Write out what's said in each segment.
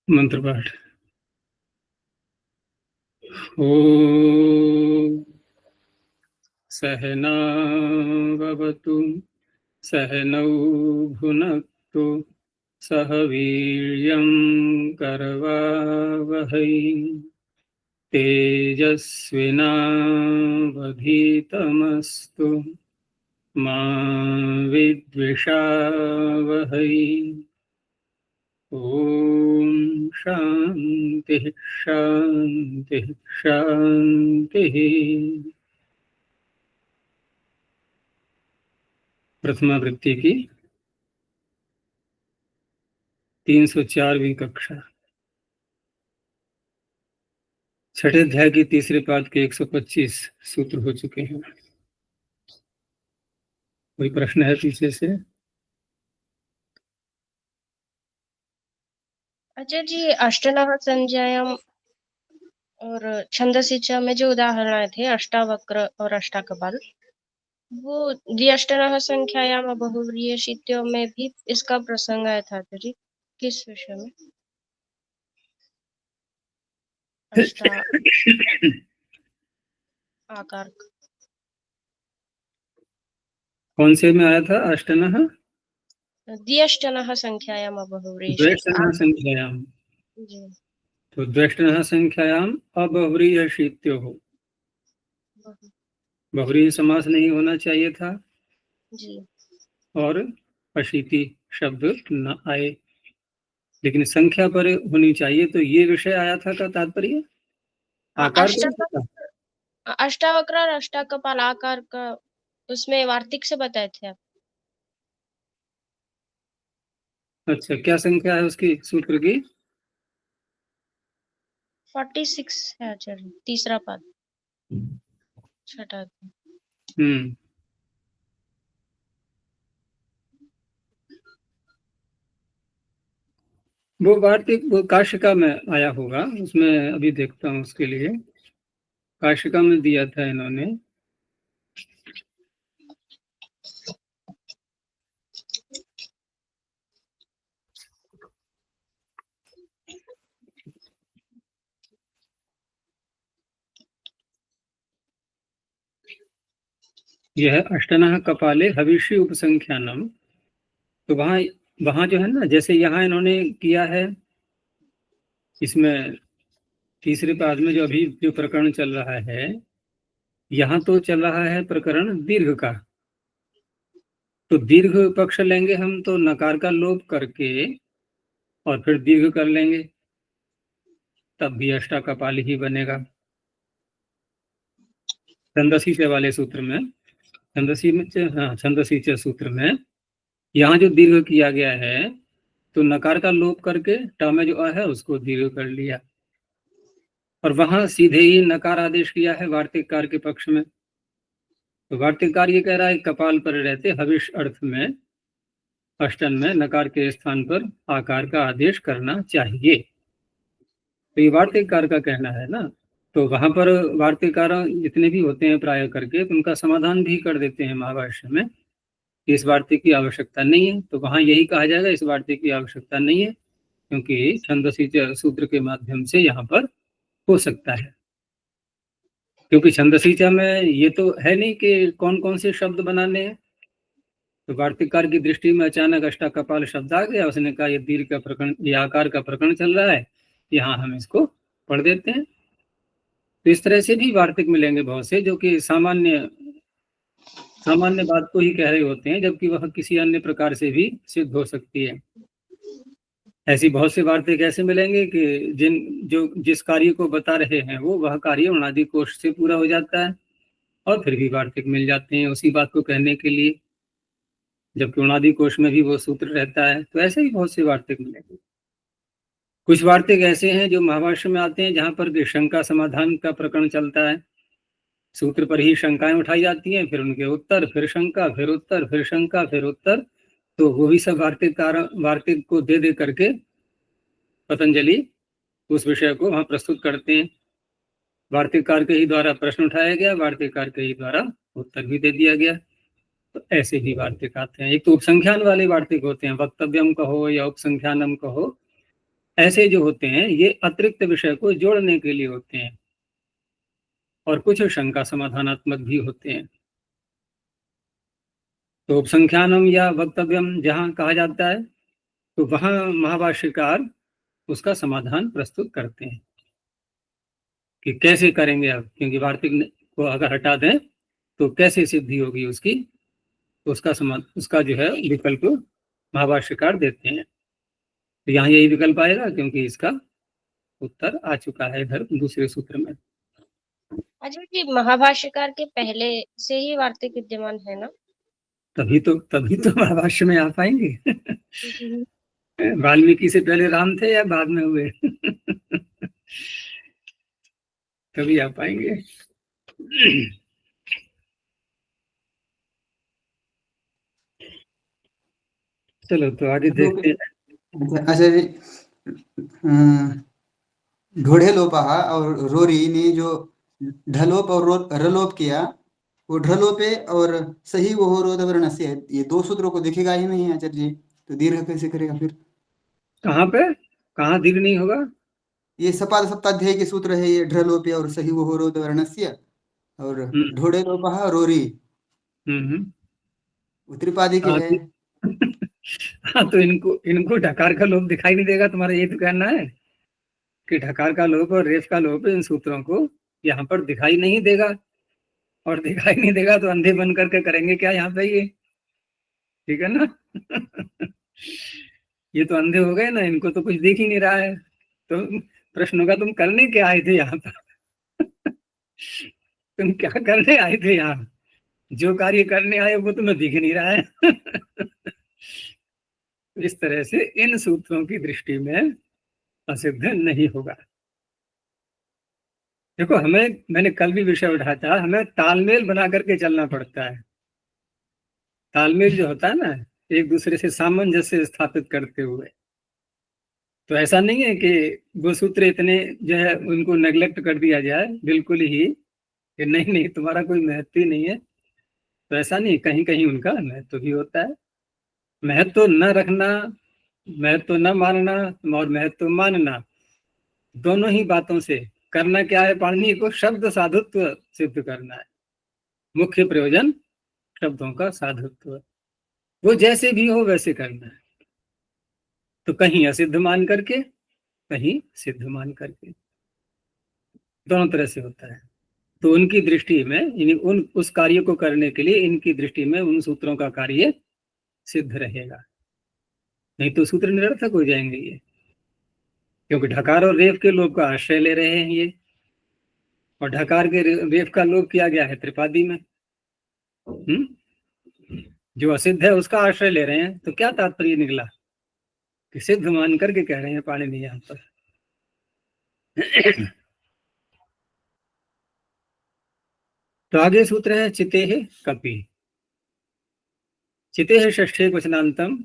मंत्र पाठ। ओम सहना भवतु सहनौ भुनक्तु सह वीर्यं करवावहै तेजस्विनावधीतमस्तु मा विद्विषावहै। ओम शांति शांति शांति। प्रथमावृत्ति की 304वीं कक्षा, छठे अध्याय की तीसरे पाद के 125 सूत्र हो चुके हैं। कोई प्रश्न है पीछे से? अच्छा जी, अष्टनः संज्ञायाम और छंदसी च में जो उदाहरण थे अष्टावक्र और अष्टाकपाल, वो द्व्यष्टनः संख्यायाम बहुव्रीहिशित्यों में भी इसका प्रसंग आया था जी। किस विषय में? अष्टा आकार कौन से में आया था? अष्टनः द्व्यष्टनः संख्यायाम द्वेष्टनः संख्यायाम। जी, तो द्वेष्टनः संख्यायाम अबहुव्रीहिशित्योः, बहुव्रीहि समास नहीं होना चाहिए था जी। और अशीति शब्द न आए, लेकिन संख्या पर होनी चाहिए। तो ये विषय आया था का तात्पर्य आकार का। अष्टावक्र और अष्टाकपाल आकार का उसमें वार्तिक से बताए थे आप। अच्छा, क्या संख्या है उसकी सूत्र की? 46 है आचार्य, तीसरा पद, छठा। वो वार्तिक वो काशिका में आया होगा, उसमें अभी देखता हूँ। उसके लिए काशिका में दिया था इन्होंने। यह अष्टनः कपाले हविषि उपसंख्यानम। तो वहां वहां जो है ना, जैसे यहाँ इन्होंने किया है, इसमें तीसरे पाद में जो अभी जो प्रकरण चल रहा है, यहाँ तो चल रहा है प्रकरण दीर्घ का। तो दीर्घ पक्ष लेंगे हम तो नकार का लोप करके और फिर दीर्घ कर लेंगे, तब भी अष्टा कपाली ही बनेगा। छंदसी च वाले सूत्र में, छंदसी में हाँ, छंदसी च सूत्र में यहाँ जो दीर्घ किया गया है, तो नकार का लोप करके ट में जो अ है उसको दीर्घ कर लिया, और वहां सीधे ही नकार आदेश किया है वार्तिककार के पक्ष में। तो वार्तिककार ये कह रहा है कपाल पर रहते हविष अर्थ में अष्टन में नकार के स्थान पर आकार का आदेश करना चाहिए। तो ये वार्तिककार का कहना है ना। तो वहां पर वार्तिककार जितने भी होते हैं प्राय करके, तो उनका समाधान भी कर देते हैं महाभाष्य में, इस वार्तिक की आवश्यकता नहीं है। तो वहां यही कहा जाएगा, इस वार्तिक की आवश्यकता नहीं है, क्योंकि छंदसी सूत्र के माध्यम से यहाँ पर हो सकता है। क्योंकि छंदसीचा में ये तो है नहीं कि कौन कौन से शब्द बनाने हैं। तो वार्तिककार की दृष्टि में अचानक अष्टा कपाल शब्द आ गया, उसने कहा ये दीर्घ का प्रकरण, ये आकार का प्रकरण चल रहा है, यहाँ हम इसको पढ़ देते हैं। तो इस तरह से भी वार्तिक मिलेंगे बहुत से, जो कि सामान्य सामान्य बात को ही कह रहे होते हैं, जबकि वह किसी अन्य प्रकार से भी सिद्ध हो सकती है। ऐसी बहुत से वार्तिक ऐसे मिलेंगे कि जिस कार्य को बता रहे हैं वो वह कार्य अनादि कोश से पूरा हो जाता है, और फिर भी वार्तिक मिल जाते हैं उसी बात को कहने के लिए, जबकि अनादि कोश में भी वो सूत्र रहता है। तो ऐसे ही बहुत से वार्तिक मिलेंगे। कुछ वार्तिक ऐसे हैं जो महाभाष्य में आते हैं, जहां पर शंका समाधान का प्रकरण चलता है, सूत्र पर ही शंकाएं उठाई जाती हैं, फिर उनके उत्तर, फिर शंका, फिर उत्तर, फिर शंका, फिर उत्तर। तो वो भी सब वार्तिक को दे दे करके पतंजलि उस विषय को वहां प्रस्तुत करते हैं। वार्तिककार के ही द्वारा प्रश्न उठाया गया, वार्तिककार के ही द्वारा उत्तर भी दे दिया गया। तो ऐसे भी वार्तिक आते हैं। एक तो उपसंख्यान वाले वार्तिक होते हैं, वक्तव्यम कहो या उपसंख्यानम कहो, ऐसे जो होते हैं ये अतिरिक्त विषय को जोड़ने के लिए होते हैं, और कुछ शंका समाधानात्मक भी होते हैं। तो उपसंख्यानम या वक्तव्यम जहां कहा जाता है तो वहां महाभाष्यकार उसका समाधान प्रस्तुत करते हैं कि कैसे करेंगे अब, क्योंकि वार्तिक को अगर हटा दें तो कैसे सिद्धि होगी उसकी, तो उसका जो है विकल्प महाभाष्यकार देते हैं। तो यहाँ यही विकल्प आएगा क्योंकि इसका उत्तर आ चुका है इधर दूसरे सूत्र में। अच्छा जी, महाभाष्यकार के पहले से ही वार्तिक विद्यमान है ना? तभी तो महाभाष्य में आ पाएंगे। वाल्मीकि से पहले राम थे या बाद में हुए? तभी आ पाएंगे। चलो तो आगे देखते हैं। अच्छा जी, ढोढ़े लोपा और रोरी ने जो ढलोप और रलोप किया, वो ढलोपे और सही वो रोध वर्ण से, ये दो सूत्रों को दिखेगा ही नहीं आचार्य जी, तो दीर्घ कैसे करेगा फिर? कहाँ दीर्घ नहीं होगा? ये सपाद सप्ताध्याय के सूत्र है, ये ढलोपे और सही वो रोध वर्णस्य, और ढोढ़े लोपा रोरी त्रिपादी के है। हाँ, तो इनको ढकार का लोप दिखाई नहीं देगा, तुम्हारा ये तो कहना है कि ढकार का लोप और रेफ का लोप इन सूत्रों को यहाँ पर दिखाई नहीं देगा, और दिखाई नहीं देगा तो अंधे बन करके करेंगे क्या यहाँ पे ये? ठीक है ना? ये तो अंधे हो गए ना, इनको तो कुछ दिख ही नहीं रहा है। तो प्रश्न होगा तुम करने क्या आए थे यहाँ पर? तुम क्या करने आए थे यहाँ? जो कार्य करने आए वो तुम्हें दिख नहीं रहा है। इस तरह से इन सूत्रों की दृष्टि में असिद्ध नहीं होगा। देखो, मैंने कल भी विषय उठाया था, हमें तालमेल बना करके चलना पड़ता है। तालमेल जो होता है ना, एक दूसरे से सामंजस्य स्थापित करते हुए। तो ऐसा नहीं है कि वो सूत्र इतने जो है उनको नेग्लेक्ट कर दिया जाए बिल्कुल ही, कि नहीं नहीं तुम्हारा कोई महत्व ही नहीं है। तो ऐसा नहीं, कहीं कहीं उनका महत्व भी होता है। महत्व न रखना, महत्व न मानना और महत्व मानना, दोनों ही बातों से करना क्या है? पाणिनि को शब्द साधुत्व सिद्ध करना है। मुख्य प्रयोजन शब्दों का साधुत्व, वो जैसे भी हो वैसे करना है। तो कहीं असिद्ध मान करके, कहीं सिद्ध मान करके, दोनों तरह से होता है। तो उनकी दृष्टि में उस कार्य को करने के लिए इनकी दृष्टि में उन सूत्रों का कार्य सिद्ध रहेगा, नहीं तो सूत्र निरर्थक हो जाएंगे ये, क्योंकि ढकार और रेफ के लोप का आश्रय ले रहे हैं ये, और ढकार के रेफ का लोप किया गया है त्रिपादी में। जो असिद्ध है उसका आश्रय ले रहे हैं, तो क्या तात्पर्य निकला कि सिद्ध मान करके कह रहे हैं पाणिनि यहाँ पर। तो आगे सूत्र है चितेः कपि। चितेः षष्ठे क्वचनांतम,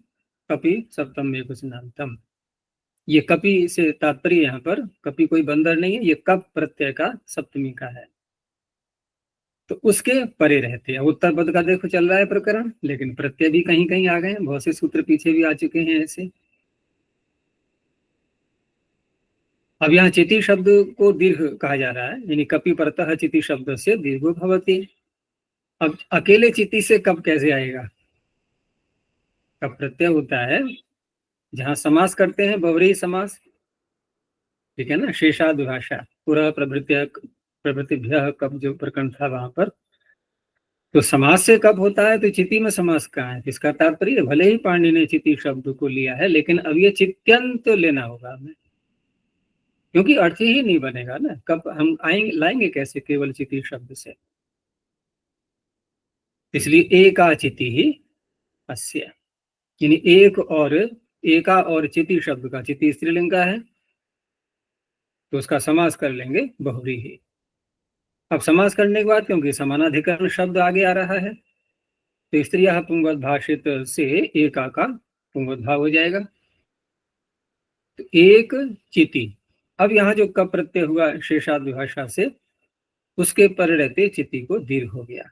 कपि सप्तमे क्वचनांतम। ये कपि से तात्पर्य यहाँ पर, कपि कोई बंदर नहीं है, ये कप प्रत्यय का सप्तमी का है, तो उसके परे रहते हैं। उत्तर पद का देखो चल रहा है प्रकरण, लेकिन प्रत्यय भी कहीं कहीं आ गए हैं, बहुत से सूत्र पीछे भी आ चुके हैं ऐसे। अब यहाँ चिति शब्द को दीर्घ कहा जा रहा है, यानी कपि परतः चिति शब्द से दीर्घो भवति। अब अकेले चिति से कब कैसे आएगा? कब प्रत्यय होता है जहां समास करते हैं, बहुव्रीहि समास, ठीक है ना, शेषाद्भाषा पूरा प्रभृतिभ्यः कब जो प्रकरण था वहां पर, तो समास से कब होता है? तो चिति में समास कहाँ है? इसका तात्पर्य भले ही पाणिनि ने चिति शब्द को लिया है, लेकिन अब ये चित्यंत लेना होगा हमें, क्योंकि अर्थ ही नहीं बनेगा ना। कब हम लाएंगे कैसे केवल चिति शब्द से? इसलिए एका चिति ही अस्य, यानी एका और चिति शब्द का, चिति स्त्रीलिंग का है तो उसका समास कर लेंगे बहुव्रीहि। अब समास करने के बाद, क्योंकि समानाधिकरण शब्द आगे आ रहा है, तो स्त्रियः पुंगवत भाषित से एका का पुंगवत भाव हो जाएगा, तो एक चिति। अब यहाँ जो कप प्रत्यय हुआ शेषाद्विभाषा से, उसके पर रहते चिति को दीर्घ हो गया,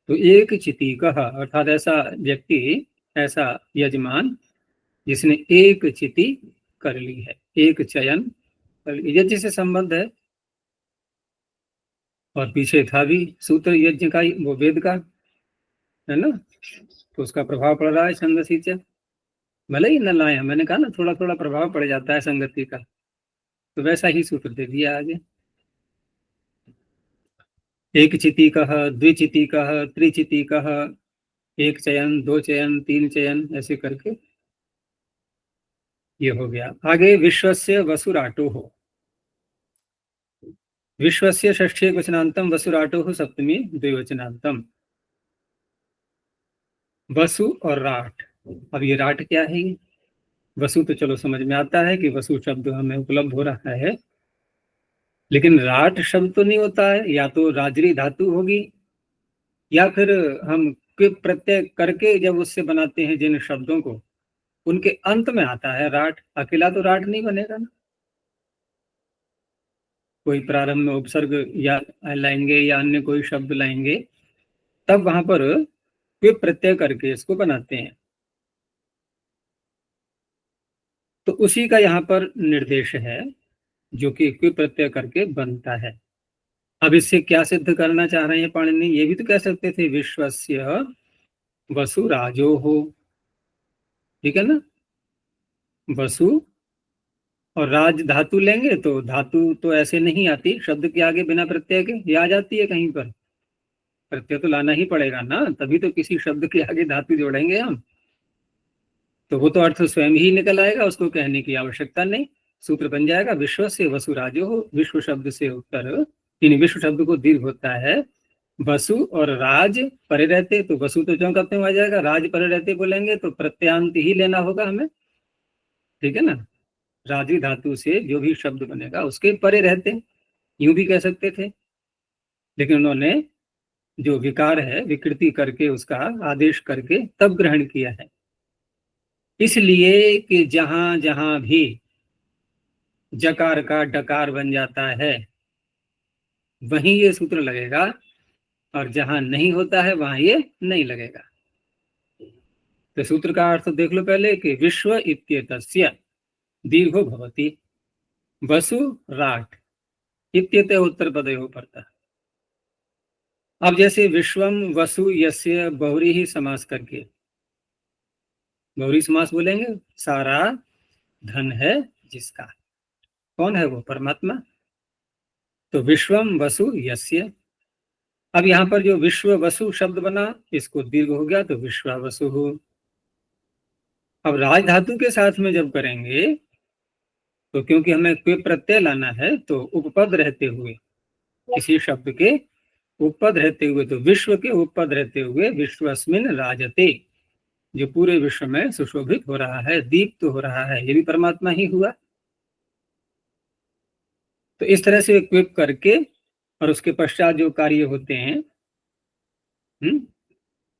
तो एक चिति कहा, अर्थात ऐसा व्यक्ति, ऐसा यजमान जिसने एक चिति कर ली है, एक चयन कर ली। यज्ञ से संबंध है और पीछे था भी सूत्र यज्ञ का, वो वेद का है ना, तो उसका प्रभाव पड़ रहा है छंदसी च। भले ही न लाए, मैंने कहा ना थोड़ा थोड़ा प्रभाव पड़ जाता है संगति का, तो वैसा ही सूत्र दे दिया आगे। एक चिति कह, द्विचिति कह, त्रिचिति कह, एक चयन, दो चयन, तीन चयन, ऐसे करके ये हो गया। आगे विश्वस्य वसुराटो हो, विश्वस्य षष्ठी वचनांतम, वसुराटो हो सप्तमी द्विवचनांतम। वसु और राट, अब ये राट क्या है? वसु तो चलो समझ में आता है कि वसु शब्द हमें उपलब्ध हो रहा है, लेकिन राट शब्द तो नहीं होता है। या तो राजरी धातु होगी, या फिर हम क्विप प्रत्यय करके जब उससे बनाते हैं जिन शब्दों को, उनके अंत में आता है राट। अकेला तो राट नहीं बनेगा ना, कोई प्रारंभ में उपसर्ग या लाएंगे या अन्य कोई शब्द लाएंगे, तब वहां पर क्विप प्रत्यय करके इसको बनाते हैं। तो उसी का यहाँ पर निर्देश है, जो कि क्विप प्रत्यय करके बनता है। अब इससे क्या सिद्ध करना चाह रहे हैं पाणिनि? ये भी तो कह सकते थे विश्वस्य वसुराजो हो, ठीक है ना। वसु और राज धातु लेंगे तो धातु तो ऐसे नहीं आती शब्द के आगे बिना प्रत्यय के, ये आ जाती है कहीं पर, प्रत्यय तो लाना ही पड़ेगा ना, तभी तो किसी शब्द के आगे धातु जोड़ेंगे हम। तो वो तो अर्थ स्वयं ही निकल आएगा, उसको कहने की आवश्यकता नहीं। सूत्र बन जाएगा विश्व से वसुराजो हो। विश्व शब्द से उत्तर, यानी विश्व शब्द को दीर्घ होता है। वसु और राज परे रहते, तो वसु तो जो करते हुए आ जाएगा, राज परे रहते बोलेंगे तो प्रत्यांत ही लेना होगा हमें, ठीक है ना। राजी धातु से जो भी शब्द बनेगा उसके परे रहते, यूं भी कह सकते थे, लेकिन उन्होंने जो विकार है विकृति करके उसका आदेश करके तब ग्रहण किया है। इसलिए कि जहां जहां भी जकार का डकार बन जाता है वहीं ये सूत्र लगेगा, और जहां नहीं होता है वहां ये नहीं लगेगा। तो सूत्र का अर्थ देख लो पहले कि विश्व इत्येतस्य दीर्घो भवति, वसु राट इत्येतः उत्तर पदयोः परतः। अब जैसे विश्वम वसु यस्य बहुरी ही समास करके, बहुरी समास बोलेंगे, सारा धन है जिसका, कौन है वो? परमात्मा। तो विश्वम वसु यस्य, अब यहाँ पर जो विश्व वसु शब्द बना इसको दीर्घ हो गया तो विश्वावसु हो। अब राज धातु के साथ में जब करेंगे तो क्योंकि हमें कोई प्रत्यय लाना है, तो उपपद रहते हुए, किसी शब्द के उपपद रहते हुए, तो विश्व के उपपद रहते हुए विश्वस्मिन राजते, जो पूरे विश्व में सुशोभित हो रहा है, दीप्त हो रहा है, ये भी परमात्मा ही हुआ। तो इस तरह से क्विप करके और उसके पश्चात जो कार्य होते हैं,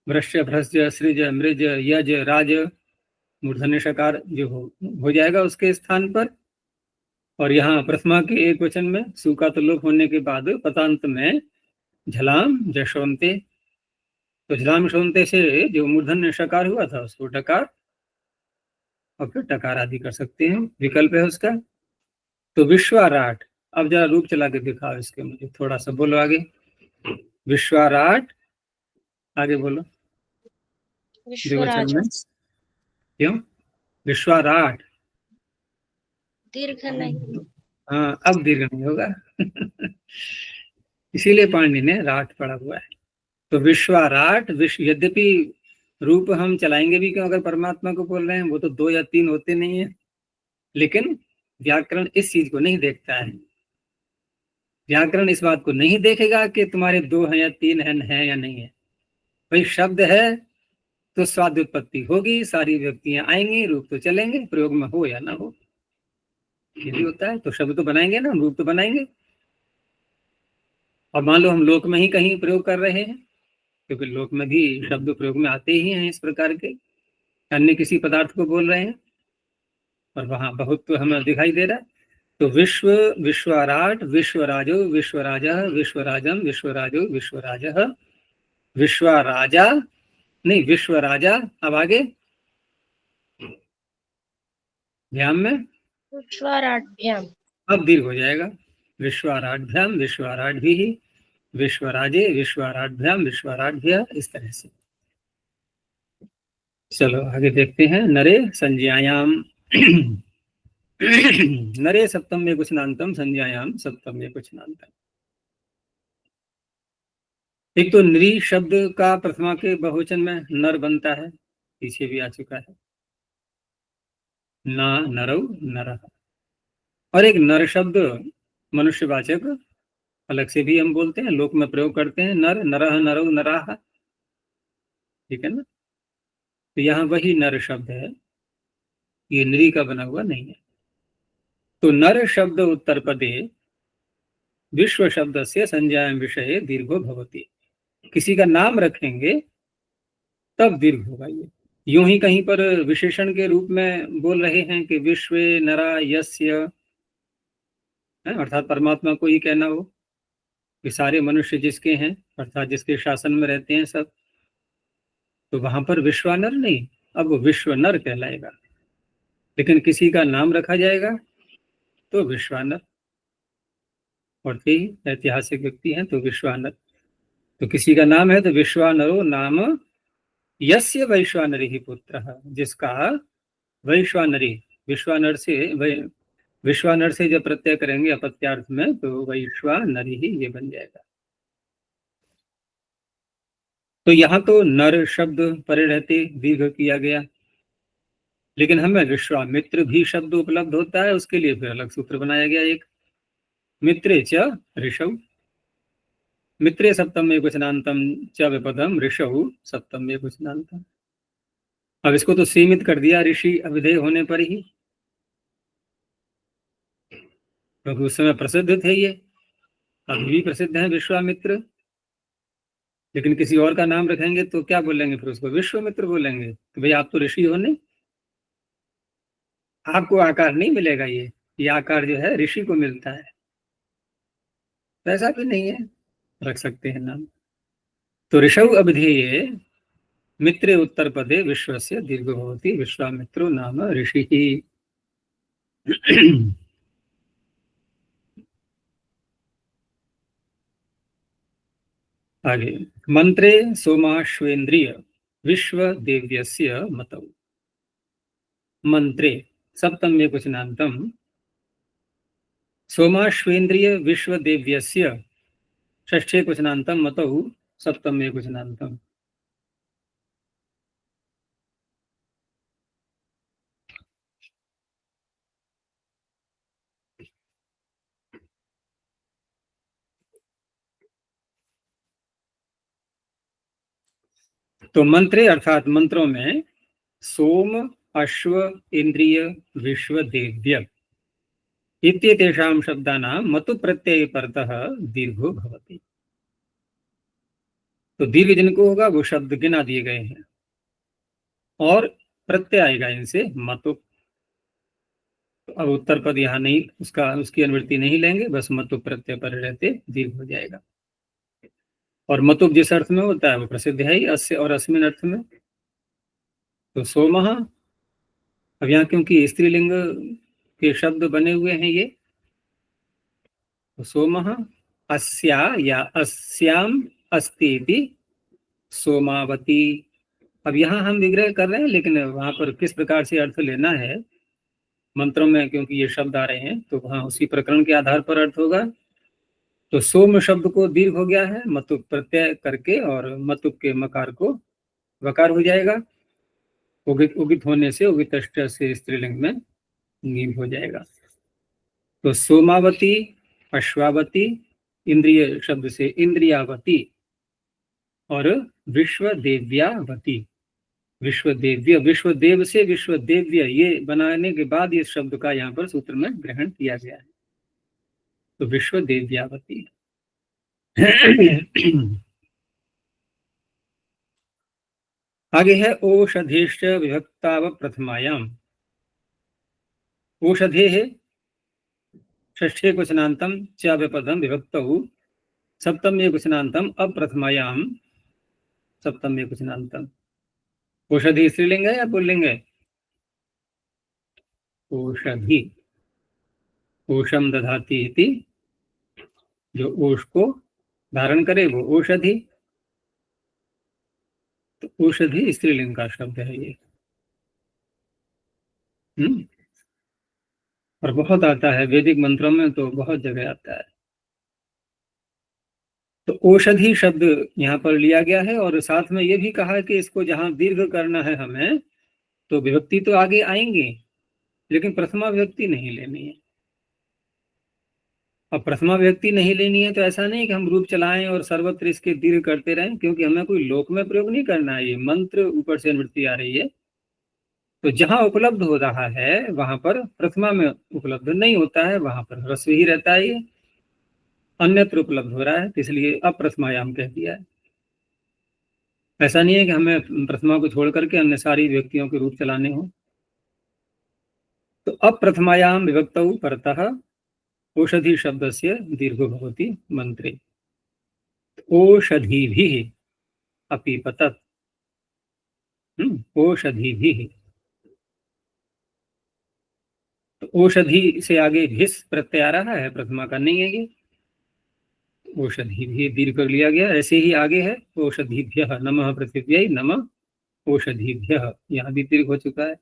वृश्य भ्रस्य सृज मृज यज राज, मूर्धन्य शकार जो हो जाएगा उसके स्थान पर। और यहाँ प्रथमा के एक वचन में सु का तो लोप होने के बाद पतांत में झलाम जशवंते, तो झलाम शवंते से जो मूर्धन्य शकार हुआ था उसको डकार और फिर टकार आदि कर सकते हैं, विकल्प है उसका। तो विश्वाराट, अब जरा रूप चला के दिखाओ इसके, मुझे थोड़ा सा बोलो आगे। विश्वाराट, आगे बोलो द्विवचन में। क्यों विश्वाराट? दीर्घ नहीं। हाँ, अब दीर्घ नहीं होगा इसीलिए पाणिनि ने राट पढ़ा हुआ है। तो विश्वाराट, विश्व, यद्यपि रूप हम चलाएंगे भी क्यों, अगर परमात्मा को बोल रहे हैं, वो तो 2 या 3 होते नहीं है, लेकिन व्याकरण इस चीज को नहीं देखता है। व्याकरण इस बात को नहीं देखेगा कि तुम्हारे 2 हैं या 3 हैं या नहीं है। भाई शब्द है तो स्वाद उत्पत्ति होगी, सारी व्यक्तियां आएंगी, रूप तो चलेंगे, प्रयोग में हो या ना हो, ये भी होता है। तो शब्द तो बनाएंगे ना, रूप तो बनाएंगे। और मान लो हम लोक में ही कहीं प्रयोग कर रहे हैं, क्योंकि लोक में भी शब्द प्रयोग में आते ही हैं इस प्रकार के, अन्य किसी पदार्थ को बोल रहे हैं और वहां बहुत तो हमें दिखाई दे रहा है। तो विश्व, विश्वराट, विश्वराजो, विश्वराजा, विश्वराजम, विश्वराजो, विश्वराजः, विश्वराजा नहीं विश्वराजा। अब आगे ध्यान में, विश्वाराढ्याम। अब दीर्घ हो जाएगा, विश्वाराढ्याम, विश्वाराढ्भिः, विश्वराजे, विश्वाराढ्याम, विश्वाराढ्य, इस तरह से। चलो आगे देखते हैं। नरे संज्ञायाम नरे सप्तम्ये कुशनांतम, संज्ञायाम सप्तम्ये कुशनांतम। एक तो नृ शब्द का प्रथमा के बहुवचन में नर बनता है, पीछे भी आ चुका है, ना नरौ नरः। और एक नर शब्द मनुष्यवाचक अलग से भी हम बोलते हैं, लोक में प्रयोग करते हैं, नर, नरः, नरौ, नराः, ठीक है ना। तो यहाँ वही नर शब्द है, ये नृ का बना हुआ नहीं है। तो नर शब्द उत्तर पदे विश्व शब्द से संज्ञायाम विषये दीर्घो भवति। किसी का नाम रखेंगे तब दीर्घ होगा। ये यूं ही कहीं पर विशेषण के रूप में बोल रहे हैं कि विश्व नरा यस्य, अर्थात परमात्मा को ही कहना हो कि सारे मनुष्य जिसके हैं, अर्थात जिसके शासन में रहते हैं सब, तो वहां पर विश्वानर नहीं, अब विश्व नर कहलाएगा। लेकिन किसी का नाम रखा जाएगा तो विश्वानर, और ही ऐतिहासिक व्यक्ति हैं तो विश्वानर। तो किसी का नाम है तो विश्वानरो नाम यस्य वैश्वानरी पुत्र, जिसका वैश्वानरी, विश्वानर से जब प्रत्यय करेंगे अपत्यार्थ में तो वैश्वानरी ही ये बन जाएगा। तो यहाँ तो नर शब्द परे रहते दीर्घ किया गया, लेकिन हमें विश्वामित्र भी शब्द उपलब्ध होता है, उसके लिए फिर अलग सूत्र बनाया गया एक, मित्रे च ऋषौ, मित्रे सप्तम्ये कुशनांतम च विपदम ऋषौ सप्तम्ये कुशनांतम। अब इसको तो सीमित कर दिया ऋषि अविधेय होने पर ही, क्योंकि उस समय प्रसिद्ध थे ये, अभी भी प्रसिद्ध है विश्वामित्र। लेकिन किसी और का नाम रखेंगे तो क्या बोलेंगे फिर उसको, विश्वामित्र बोलेंगे। तो भाई आप तो ऋषि हो नहीं, आपको आकार नहीं मिलेगा, ये आकार जो है ऋषि को मिलता है, तो ऐसा भी नहीं है, रख सकते हैं नाम। तो ऋषौ अभिधेये मित्रे उत्तर पदे विश्वस्य दीर्घो भवति, विश्वामित्रो नाम ऋषिः। आगे, मंत्रे सोमाश्वेन्द्रिय विश्वदेव्यस्य मतौ। मंत्रे सप्तम्ये कुशनांतम सोमाश्वेन्द्रिय विश्वदेव्यस्य षष्ठे कुशनांतम मतौ सप्तम्ये कुशनांतम। तो मंत्रे अर्थात मंत्रों में सोम, अश्व, इंद्रिय, विश्व, देव्य इत्येतेषां शब्दानां मतु प्रत्यय परतः दीर्घो भवति। तो दीर्घ जिनको होगा वो शब्द गिना दिए गए हैं, और प्रत्यय आएगा इनसे मतु। तो अब उत्तर पद यहाँ नहीं, उसकी अनुवृत्ति नहीं लेंगे, बस मतु प्रत्यय पर रहते दीर्घ हो जाएगा। और मतुप जिस अर्थ में होता है वो प्रसिद्ध है ही, अस्य और अस्मिन अर्थ में। तो सोमः, अब यहाँ क्योंकि स्त्रीलिंग के शब्द बने हुए हैं ये, तो सोमः अस्या या अस्याम अस्ति सोमावती। अब यहाँ हम विग्रह कर रहे हैं, लेकिन वहां पर किस प्रकार से अर्थ लेना है मंत्रों में, क्योंकि ये शब्द आ रहे हैं तो वहां उसी प्रकरण के आधार पर अर्थ होगा। तो सोम शब्द को दीर्घ हो गया है मतुप प्रत्यय करके, और मतुप के मकार को वकार हो जाएगा, उगित होने से उगित से स्त्रीलिंग में नीम हो जाएगा। तो सोमावती, अश्वावती, इंद्रिय शब्द से इंद्रियावती, और विश्वदेव्यावती, विश्वदेव्य, विश्वदेव से विश्वदेव्य, ये बनाने के बाद इस शब्द का यहाँ पर सूत्र में ग्रहण किया गया है। तो विश्वदेव्यावती। आगे है ओषधेश्च विभक्ताव प्रथमायाम। ओषधे है षष्ठे कुशनांतम च विपदम विभक्तौ सप्तम्ये कुशनांतम अप्रथमायाम सप्तम्ये कुशनांतम। औषधि स्त्रीलिंग है या पुल्लिंग है? औषधि। ओषम दधाति इति, जो ओष को धारण करे वो औषधि, तो औषधि स्त्रीलिंग का शब्द है ये। और बहुत आता है वैदिक मंत्रों में, तो बहुत जगह आता है। तो औषधि शब्द यहाँ पर लिया गया है, और साथ में ये भी कहा कि इसको जहाँ दीर्घ करना है हमें, तो विभक्ति तो आगे आएंगे, लेकिन प्रथमा विभक्ति नहीं लेनी है। अब प्रथमा विभक्ति नहीं लेनी है तो ऐसा नहीं कि हम रूप चलाएं और सर्वत्र इसके दीर्घ करते रहें, क्योंकि हमें कोई लोक में प्रयोग नहीं करना है। ये मंत्र ऊपर से अनुवृत्ति आ रही है, तो जहां उपलब्ध हो रहा है वहां पर प्रथमा में उपलब्ध नहीं होता है, वहां पर ह्रस्व ही रहता है। ये अन्यत्र उपलब्ध हो रहा है, तो इसलिए अप्रथमायाम कह दिया है। ऐसा नहीं है कि हमें प्रथमा को छोड़ करके अन्य सारी व्यक्तियों के रूप चलाने हो। तो अप्रथमायाम विभक्तौ परतः औषधि शब्द से दीर्घो भवति मंत्रे। ओषधिभिः अपि पतत्, ओषधिभिः। तो औषधि से आगे भिस प्रत्यय आ रहा है, प्रथमा का नहीं है ये। औषधि भी दीर्घ कर लिया गया, ऐसे ही आगे है औषधिभ्यः नमः पृथिव्यै नमः औषधिभ्यः, यहाँ भी दीर्घ हो चुका है।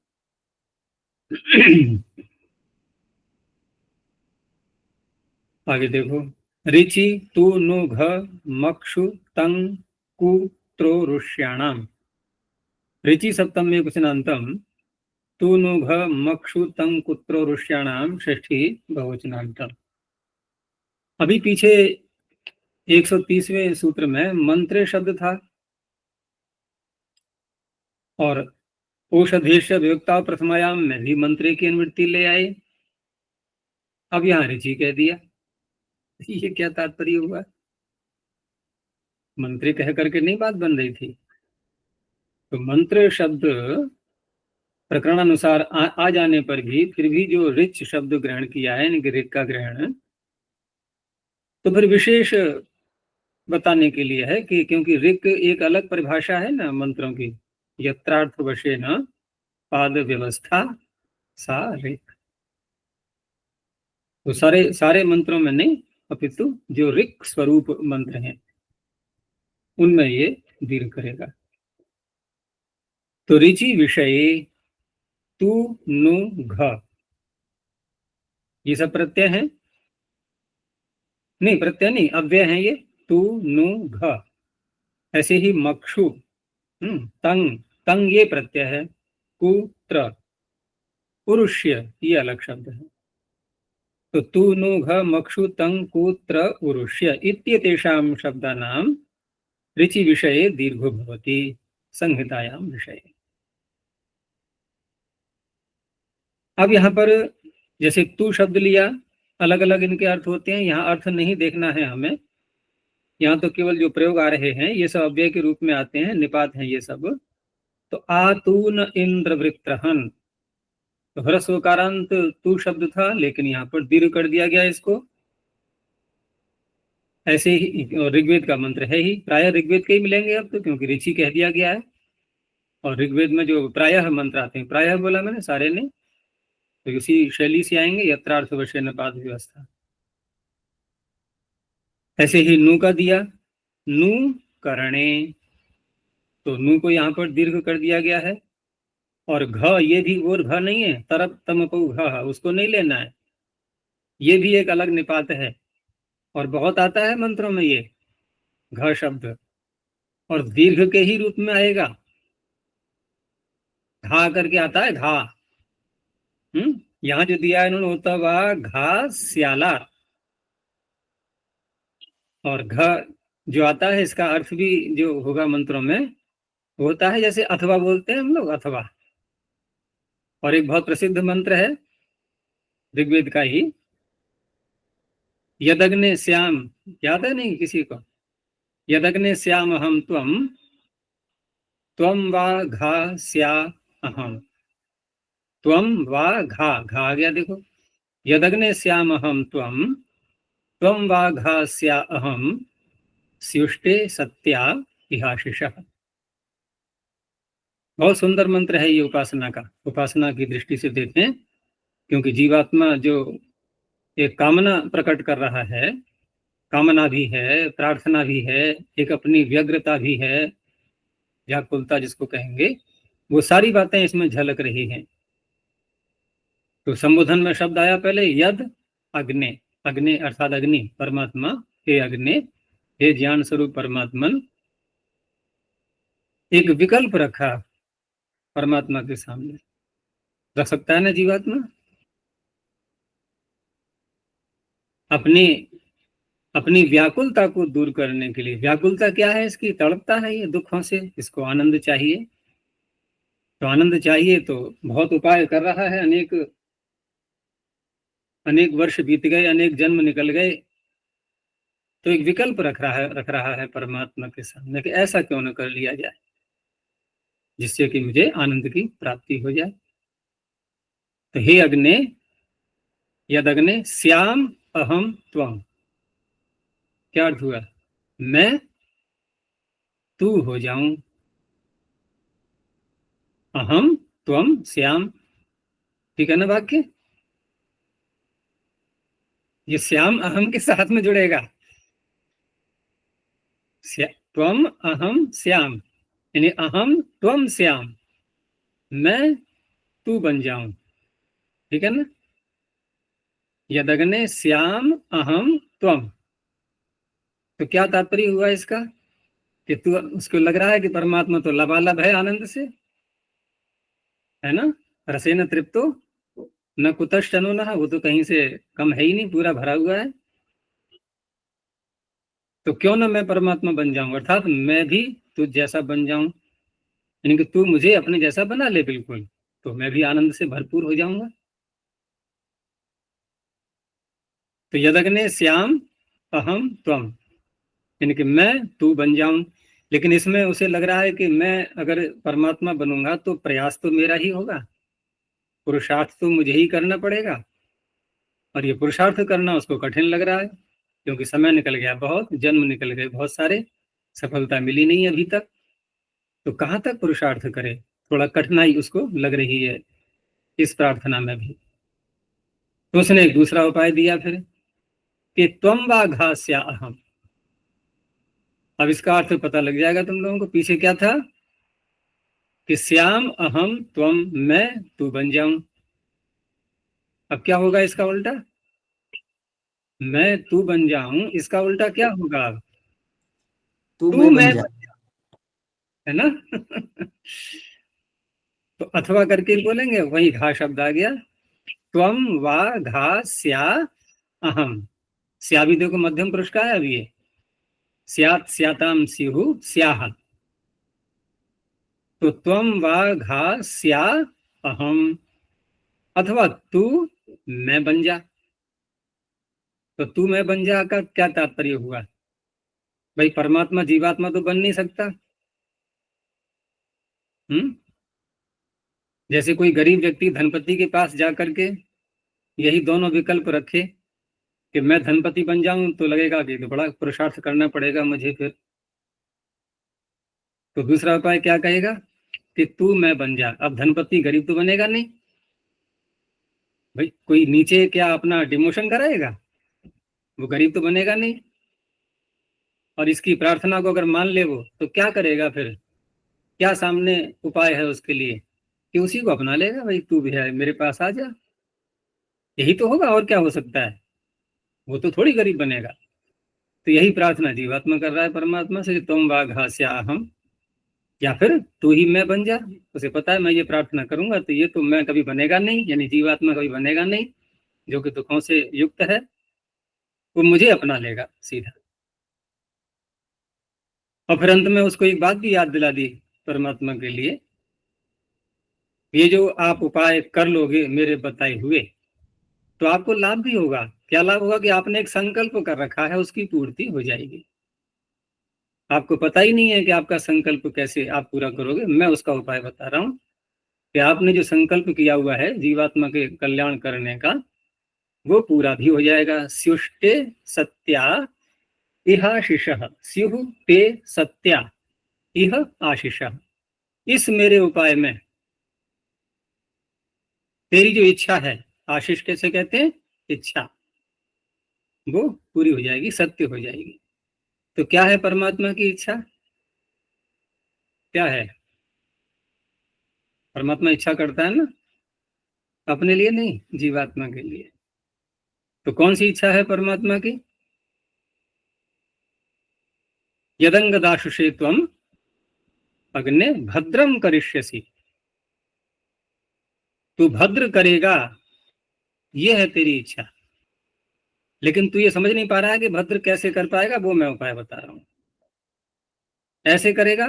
आगे देखो, ऋचि तु नु घ मक्षु तंग कु त्रो रुष्याणाम। ऋचि सप्तम में कुशनांतम, तु नु घ मक्षु तंग कुत्रो रुष्याणाम षष्ठी बहुवचनांतम। अभी पीछे 130वें सूत्र में मंत्रे शब्द था, और औषधेश विभक्ता प्रथमायाम में भी मंत्रे की अनुवृत्ति ले आए। अब यहाँ ऋचि कह दिया, ये क्या तात्पर्य हुआ? मंत्री कह करके नहीं बात बन रही थी। तो मंत्र शब्द प्रकरणानुसार आ जाने पर भी फिर भी जो ऋच शब्द ग्रहण किया है, यानी कि ऋक का ग्रहण, तो फिर विशेष बताने के लिए है कि क्योंकि ऋक एक अलग परिभाषा है ना मंत्रों की, यत्रार्थ वशे न पाद व्यवस्था सा ऋक। तो सारे मंत्रों में नहीं, अपितु जो ऋक स्वरूप मंत्र हैं उनमें ये दीर्घ करेगा। तो ऋचि विषय तु नु घ, ये सब प्रत्यय हैं, नहीं प्रत्यय नहीं, अव्यय हैं ये। तु नु घ, ऐसे ही मक्षु तंग, तंग ये प्रत्यय है। कुत्र उरुष्य, ये अलग शब्द है। तो तु नु घ मक्षु तंग कुत्र उरुष्य इत्येतेषां शब्दानां ऋचि विषये दीर्घो भवति संहितायां विषये। अब यहाँ पर जैसे तू शब्द लिया, अलग अलग इनके अर्थ होते हैं, यहाँ अर्थ नहीं देखना है हमें। यहाँ तो केवल जो प्रयोग आ रहे हैं ये सब अव्यय के रूप में आते हैं, निपात हैं ये सब। तो आतून इंद्रवृत्रहन, तो ह्रस्वकारांत तू शब्द था, लेकिन यहाँ पर दीर्घ कर दिया गया इसको। ऐसे ही ऋग्वेद का मंत्र है ही, प्रायः ऋग्वेद के ही मिलेंगे अब तो, क्योंकि ऋचि कह दिया गया है। और ऋग्वेद में जो प्रायः मंत्र आते हैं, प्रायः बोला मैंने, सारे ने, तो इसी शैली से आएंगे, यत्रार्थ वशे न पाद व्यवस्था। ऐसे ही नु का दिया, नु करणे, तो नु को यहाँ पर दीर्घ कर दिया गया है। और घ, ये भी और घ नहीं है, तरप तमपु घ, उसको नहीं लेना है, ये भी एक अलग निपात है और बहुत आता है मंत्रों में ये घ शब्द, और दीर्घ के ही रूप में आएगा। घा करके आता है, घा। यहाँ जो दिया है इन्होंने, होता हुआ घा श्याला। और घ जो आता है इसका अर्थ भी जो होगा मंत्रों में होता है, जैसे अथवा बोलते हैं हम लोग, अथवा। और एक बहुत प्रसिद्ध मंत्र है ऋग्वेद का ही, यदग्ने श्याम, याद है नहीं किसी को? यदग्ने श्याम अहम त्वम, त्वम वा घा स्या अहम, त्वम वा घा, घा आ गया देखो। यदग्ने श्याम अहम त्वम, त्वम वा घा स्या अहम, स्युष्टे सत्या इहाशिषः। बहुत सुंदर मंत्र है ये उपासना का, उपासना की दृष्टि से देखें, क्योंकि जीवात्मा जो एक कामना प्रकट कर रहा है, कामना भी है, प्रार्थना भी है, एक अपनी व्यग्रता भी है, व्याकुलता जिसको कहेंगे, वो सारी बातें इसमें झलक रही हैं। तो संबोधन में शब्द आया पहले यद अग्नि, अग्नि अर्थात अग्नि परमात्मा, हे अग्नि, हे ज्ञान स्वरूप परमात्मन। एक विकल्प रखा परमात्मा के सामने, रख सकता है ना जीवात्मा? अपनी अपनी व्याकुलता को दूर करने के लिए, व्याकुलता क्या है इसकी? तड़पता है ये दुखों से, इसको आनंद चाहिए। तो आनंद चाहिए तो बहुत उपाय कर रहा है, अनेक वर्ष बीत गए, अनेक जन्म निकल गए, तो एक विकल्प रख रहा है परमात्मा के सामने कि ऐसा क्यों न कर लिया जाए जिससे कि मुझे आनंद की प्राप्ति हो जाए। तो हे अग्नि, यद अग्नि श्याम अहम त्वम, क्या अर्थ हुआ? मैं तू हो जाऊं, अहम त्वम श्याम, ठीक है ना वाक्य? ये श्याम अहम के साथ में जुड़ेगा, त्वम अहम श्याम, यानी अहम त्वम श्याम, मैं तू बन जाऊं, ठीक है ना? यदग्ने श्याम अहम त्वम, तो क्या तात्पर्य हुआ इसका? कि तू, उसको लग रहा है कि परमात्मा तो लबालब है आनंद से, है ना? रसेन तृप्तो न कुतश्चनो न, वो तो कहीं से कम है ही नहीं, पूरा भरा हुआ है। तो क्यों ना मैं परमात्मा बन जाऊं, अर्थात मैं भी तुझ जैसा बन जाऊं, यानी कि तू मुझे अपने जैसा बना ले बिल्कुल, तो मैं भी आनंद से भरपूर हो जाऊंगा। तो यदग्ने श्याम अहम त्वम, यानी कि मैं तू बन जाऊं। लेकिन इसमें उसे लग रहा है कि मैं अगर परमात्मा बनूंगा तो प्रयास तो मेरा ही होगा, पुरुषार्थ तो मुझे ही करना पड़ेगा, और ये पुरुषार्थ करना उसको कठिन लग रहा है, क्योंकि समय निकल गया बहुत, जन्म निकल गए बहुत सारे, सफलता मिली नहीं अभी तक, तो कहाँ तक पुरुषार्थ करे, थोड़ा कठिनाई उसको लग रही है इस प्रार्थना में भी। तो उसने एक दूसरा उपाय दिया फिर कि त्वम वा घास्या अहम। अब इसका अर्थ पता लग जाएगा तुम लोगों को, पीछे क्या था कि श्याम अहम त्वम, मैं तू बन जाऊं। अब क्या होगा इसका उल्टा? मैं तू बन जाऊं, इसका उल्टा क्या होगा? तू तू मैं बन मैं जा। बन जाऊं, है ना? तो अथवा करके बोलेंगे, वही घा शब्द आ गया, त्वम वा घा स्या अहम। स्या भी देखो मध्यम पुरुष का है अभी, ये स्यात् स्याताम स्युः स्याः, तो त्वम वा घा स्या अहम, अथवा तू मैं बन जा। तो तू मैं बन जा का क्या तात्पर्य हुआ? भाई परमात्मा जीवात्मा तो बन नहीं सकता। जैसे कोई गरीब व्यक्ति धनपति के पास जा करके यही दोनों विकल्प रखे कि मैं धनपति बन जाऊं, तो लगेगा कि तो बड़ा पुरुषार्थ करना पड़ेगा मुझे फिर। तो दूसरा उपाय क्या कहेगा कि तू मैं बन जा। अब धनपति गरीब तो बनेगा नहीं भाई, कोई नीचे क्या अपना डिमोशन कराएगा? वो गरीब तो बनेगा नहीं। और इसकी प्रार्थना को अगर मान ले वो, तो क्या करेगा फिर? क्या सामने उपाय है उसके लिए कि उसी को अपना लेगा, भाई तू भी है मेरे पास आ जा, यही तो होगा, और क्या हो सकता है? वो तो थोड़ी गरीब बनेगा। तो यही प्रार्थना जीवात्मा कर रहा है परमात्मा से, तुम वाघास्या अहम, या फिर तू ही मैं बन जा। उसे पता है मैं ये प्रार्थना करूंगा तो ये तो मैं कभी बनेगा नहीं, यानी जीवात्मा कभी बनेगा नहीं, जो कि दुखों से युक्त है, वो मुझे अपना लेगा सीधा। और फिर अंत में उसको एक बात भी याद दिला दी परमात्मा के लिए, ये जो आप उपाय कर लोगे मेरे बताए हुए, तो आपको लाभ भी होगा। क्या लाभ होगा? कि आपने एक संकल्प कर रखा है, उसकी पूर्ति हो जाएगी। आपको पता ही नहीं है कि आपका संकल्प कैसे आप पूरा करोगे, मैं उसका उपाय बता रहा हूं कि आपने जो संकल्प किया हुआ है जीवात्मा के कल्याण करने का, वो पूरा भी हो जाएगा। स्युष्टे सत्या इह आशीषः, स्युः ते सत्या इह आशीषः। इस मेरे उपाय में तेरी जो इच्छा है, आशीष कैसे कहते हैं? इच्छा, वो पूरी हो जाएगी, सत्य हो जाएगी। तो क्या है परमात्मा की इच्छा? क्या है? परमात्मा इच्छा करता है ना, अपने लिए नहीं, जीवात्मा के लिए। तो कौन सी इच्छा है परमात्मा की? यदंग दाशुषे त्वम अग्ने भद्रम करिष्यसि, तू भद्र करेगा, ये है तेरी इच्छा। लेकिन तू ये समझ नहीं पा रहा है कि भद्र कैसे कर पाएगा, वो मैं उपाय बता रहा हूं। ऐसे करेगा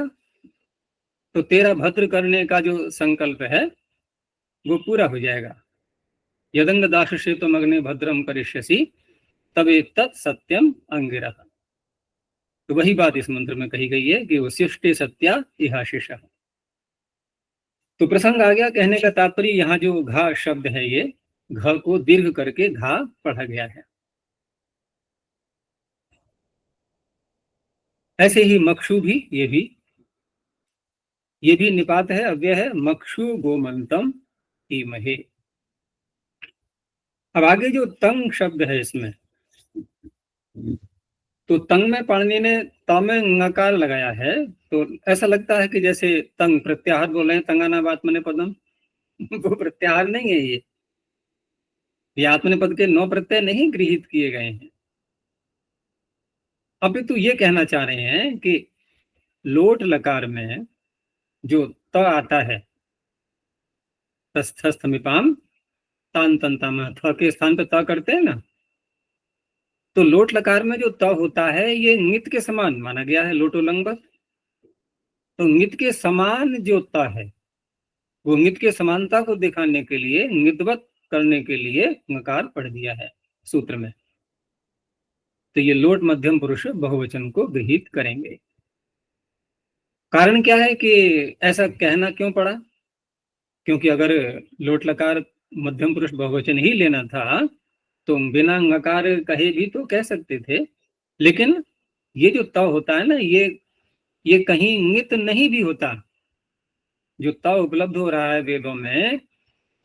तो तेरा भद्र करने का जो संकल्प है वो पूरा हो जाएगा। यदंग दाशुषे त्वम अग्ने भद्रम करिष्यसि तवेत्तत् सत्यम अंगिरः। तो वही बात इस मंत्र में कही गई है कि वो शिष्टे सत्या इहाशिष। तो प्रसंग आ गया, कहने का तात्पर्य यहाँ जो घा शब्द है, ये घ को दीर्घ करके घा पढ़ा गया है। ऐसे ही मक्षु भी, ये भी निपात है, अव्यय है। मक्षु गोमंतम ईमहे। अब आगे जो तंग शब्द है इसमें, तो तंग में पाणिनि ने त में नकार लगाया है, तो ऐसा लगता है कि जैसे तंग प्रत्याहार बोल रहे हैं, तंगानाबात्मने पदम। वो प्रत्याहार नहीं है, ये आत्मनेपद के 9 प्रत्यय नहीं गृहीत किए गए हैं। अभी तो ये कहना चाह रहे हैं कि लोट लकार में जो त आता है, तस्थस्थमिपाम तान तंताम, थ के स्थान पे त करते हैं ना, तो लोट लकार में जो त होता है ये ङित के समान माना गया है, लोटो लंगवत। तो ङित के समान जो त है, वो ङित के समानता को दिखाने के लिए, ङितवत करने के लिए नकार पढ़ दिया है सूत्र में। तो ये लोट मध्यम पुरुष बहुवचन को गृहीत करेंगे। कारण क्या है कि ऐसा कहना क्यों पड़ा? क्योंकि अगर लोट लकार मध्यम पुरुष बहुवचन ही लेना था तो बिना नकार कहे भी तो कह सकते थे। लेकिन ये जो त होता है ना, ये कहीं ङित नहीं भी होता। जो त उपलब्ध हो रहा है वेदों में,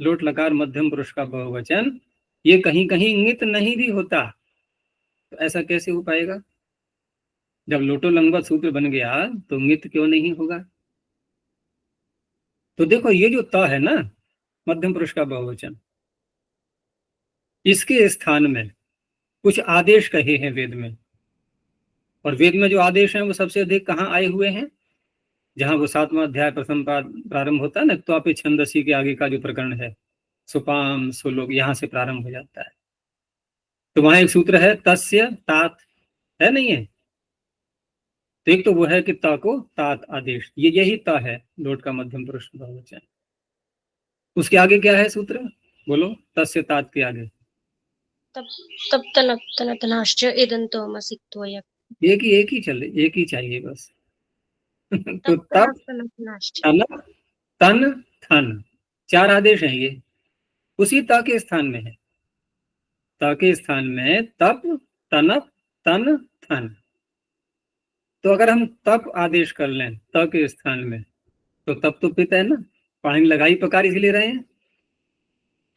लोट लकार मध्यम पुरुष का बहुवचन, ये कहीं कहीं ङित नहीं भी होता। तो ऐसा कैसे हो पाएगा? जब लोटो लंगवत सूत्र बन गया तो ङित क्यों नहीं होगा? तो देखो, ये जो त है ना, मध्यम पुरुष का बहुवचन, इसके स्थान में कुछ आदेश कहे हैं वेद में। और वेद में जो आदेश हैं वो सबसे अधिक कहाँ आए हुए हैं? जहां वो 7वां अध्याय प्रथम पाद प्रारंभ होता है ना, तो आप छंदसी के आगे का जो प्रकरण है, सुपाम सुलोक, यहां से प्रारंभ हो जाता है। तो वहां एक सूत्र है तस्य तात, है नहीं है? तो एक तो वो है कि ता को तात आदेश, ये यही ता है लोट का मध्यम पुरुष बहुवचन। उसके आगे क्या है सूत्र? बोलो, तस्य तात के आगे। तब तब तनतनाश्च इदन्तोमसिक्त्वयक्। एक ही चले, एक ही चाहिए बस। तो तब तब, तनतनाश्च। तन, तन, थन, 4 आदेश हैं ये, उसी ता के स्थान में है। ता के स्थान में तप, तनप, तन, थन। तो अगर हम तप आदेश कर लें त के स्थान में, तो तप तो पिता है ना, पानी लगाई पकार इसलिए रहे हैं।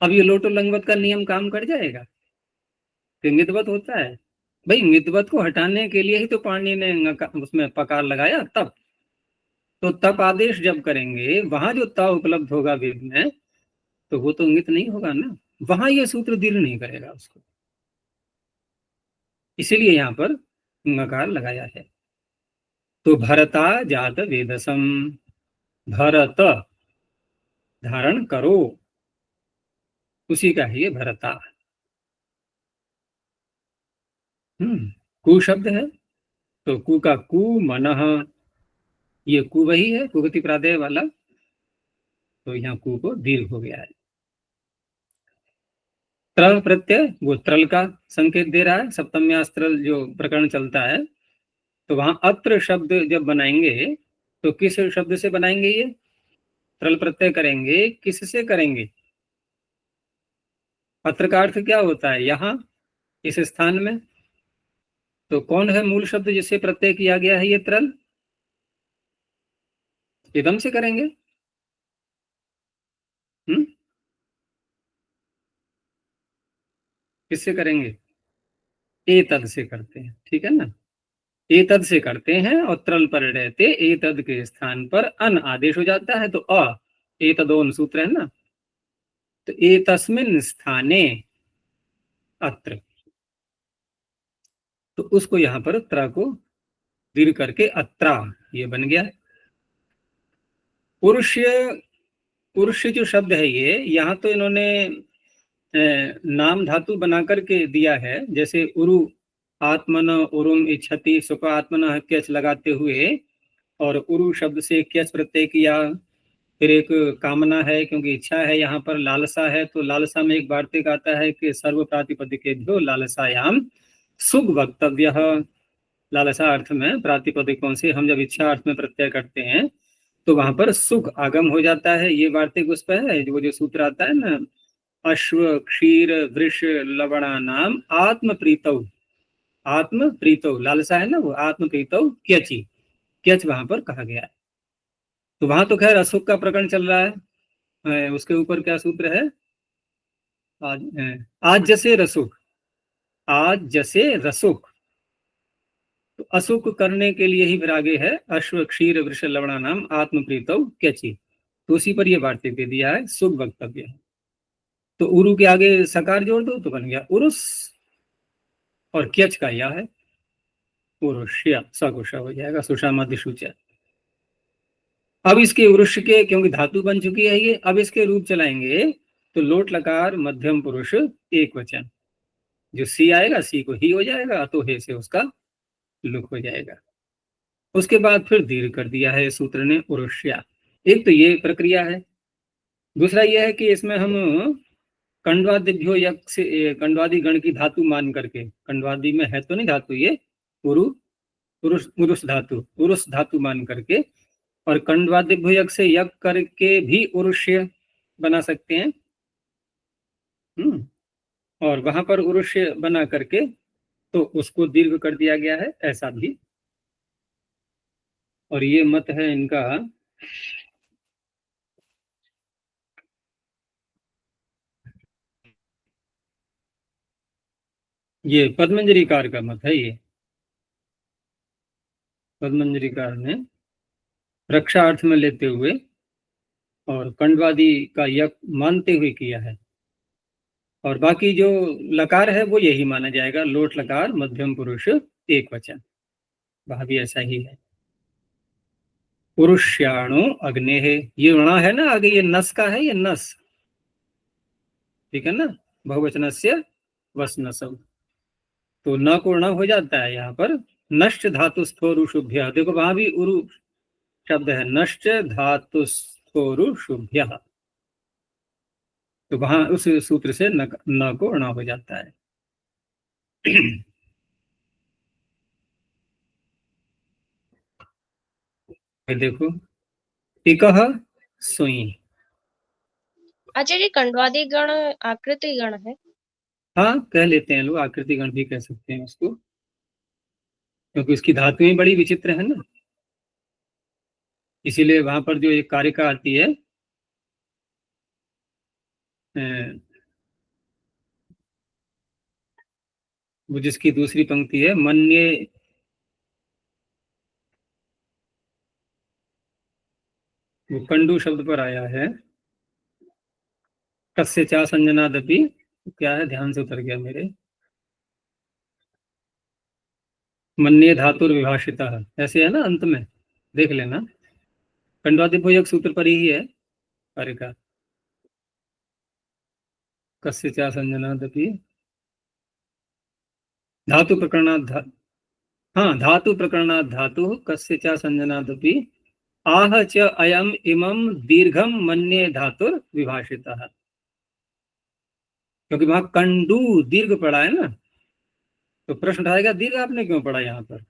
अब ये लोटो लंगवत का नियम काम कर जाएगा कि मितवत होता है? भाई, मितवत को हटाने के लिए ही तो पानी ने उसमें पकार लगाया तब। तो तप आदेश जब करेंगे, वहां जो त उपलब्ध होगा वेद में, तो वो तो इंगित नहीं होगा ना, वहां ये सूत्र दीर्घ नहीं करेगा उसको। इसीलिए यहाँ पर नकार लगाया है। तो भरता जात वेदसम, भरत धारण करो, उसी का है ये भरता। कु शब्द है, तो कु का कु मनः, ये कु वही है कुगति प्रादय वाला, तो यहाँ कु को दीर्घ हो गया है। त्रल प्रत्यय, वो त्रल का संकेत दे रहा है, सप्तम्यास्त्रल जो प्रकरण चलता है, तो वहां अत्र शब्द जब बनाएंगे तो किस शब्द से बनाएंगे? ये त्रल प्रत्यय करेंगे, किससे करेंगे? अत्र का अर्थ क्या होता है यहाँ इस स्थान में? तो कौन है मूल शब्द जिससे प्रत्यय किया गया है? ये त्रल। इदम से करेंगे। हम्म, किससे करेंगे? एतद से करते हैं, ठीक है ना, एतद से करते हैं और त्रल पर रहते एतद के स्थान पर अन आदेश हो जाता है, तो अ एतदोन सूत्र है ना, तो एतस्मिन स्थाने अत्र, तो उसको यहाँ पर त्र को दीर्घ करके अत्रा ये बन गया। पुरुष, पुरुष जो शब्द है ये यहाँ तो इन्होंने नाम धातु बना करके दिया है, जैसे उरु आत्मन उरुम इच्छति सुख आत्मन क्यच लगाते हुए, और उरु शब्द से क्यच प्रत्यय किया, फिर एक कामना है क्योंकि इच्छा है, यहाँ पर लालसा है, तो लालसा में एक वार्तिक आता है कि सर्व प्रातिपदिकेभ्यो लालसायाम सुख वक्तव्य। लालसा अर्थ में प्रातिपदिकों से हम जब इच्छा अर्थ में प्रत्यय करते हैं तो वहां पर सुख आगम हो जाता है, ये वार्तिक उस पर है, जो सूत्र आता है ना, अश्व क्षीर वृष लवणा नाम आत्म प्रीतौ, आत्म प्रीतौ लालसा है ना वो, आत्म प्रीतौ क्यची, क्यच वहां पर कहा गया है। तो वहां तो खैर असुख का प्रकरण चल रहा है, उसके ऊपर क्या सूत्र है, आज जैसे रसुख, आज जैसे रसुख, तो असुख करने के लिए ही फिर आगे है अश्व क्षीर वृष लवणा नाम आत्म प्रीतौ क्यची, तो उसी पर यह वार्तिक दे दिया है सुख वक्तव्य। तो उरु के आगे सकार जोड़ दो तो बन गया उरुस, और क्यच का यह है उरुष्या, सकुशा हो जाएगा, सुषा मध्य सूचा। अब इसके उरुष के, क्योंकि धातु बन चुकी है ये, अब इसके रूप चलाएंगे तो लोट लकार मध्यम पुरुष एक वचन, जो सी आएगा सी को ही हो जाएगा, तो हे से उसका लुक हो जाएगा। उसके बाद फिर दीर्घ कर दिया है सूत्र ने उरुष्या। एक तो ये प्रक्रिया है, दूसरा यह है कि इसमें हम कंडवादिभ्यो यक से कंडवादी गण की धातु मान करके, कंडवादी में है तो नहीं धातु ये, उरु उरुस धातु, उरुस धातु मान करके, और कंडवादिभ्यो यक से यक करके भी उरुष्य बना सकते हैं। और वहां पर उरुष्य बना करके तो उसको दीर्घ कर दिया गया है, ऐसा भी। और ये मत है इनका, ये पद्मंजरीकार का मत है, ये पद्मंजरीकार ने रक्षा अर्थ में लेते हुए और कंडवादी का यक मानते हुए किया है, और बाकी जो लकार है वो यही माना जाएगा, लोट लकार मध्यम पुरुष एक वचन, वहां भी ऐसा ही है। पुरुष्याणो अग्ने है, ये ऋणा है ना आगे, ये नस का है, ये नस, ठीक है ना, बहुवचन से वस नसव, तो न को ऋण हो जाता है यहाँ पर। नष्ट धातुस्थोरुषुभ्य, देखो वहां भी उरु शब्द है, नष्ट धातुस्थोरुषुभ्य, तो वहां उस सूत्र से न को ऋण हो जाता है। देखो इकह सुई, आचार्य कंडवादी गण आकृति गण है? हाँ कह लेते हैं लोग, आकृति गण भी कह सकते हैं उसको, क्योंकि उसकी धातुएं बड़ी विचित्र है ना, इसीलिए वहां पर जो एक कारिका आती है, वो जिसकी दूसरी पंक्ति है मन्ये, वो कंडू शब्द पर आया है, कस्य चा संजनादपि, क्या है ध्यान से उतर गया मेरे, मन्ये धातुर विभाषिता, ऐसे है ना अंत में, देख लेना, कंडवादिभुजक सूत्र पर ही है कारिका, कस्य चा संजनादपि, धातु प्रकरणात् हाँ धातु प्रकरणात् धातु कस्य चा संजनादपि आह च अयम इमं दीर्घम मन्ये धातुर विभाषितः, क्योंकि वहां कंडू दीर्घ पड़ा है ना, तो प्रश्न उठाएगा दीर्घ आपने क्यों पढ़ा यहाँ पर,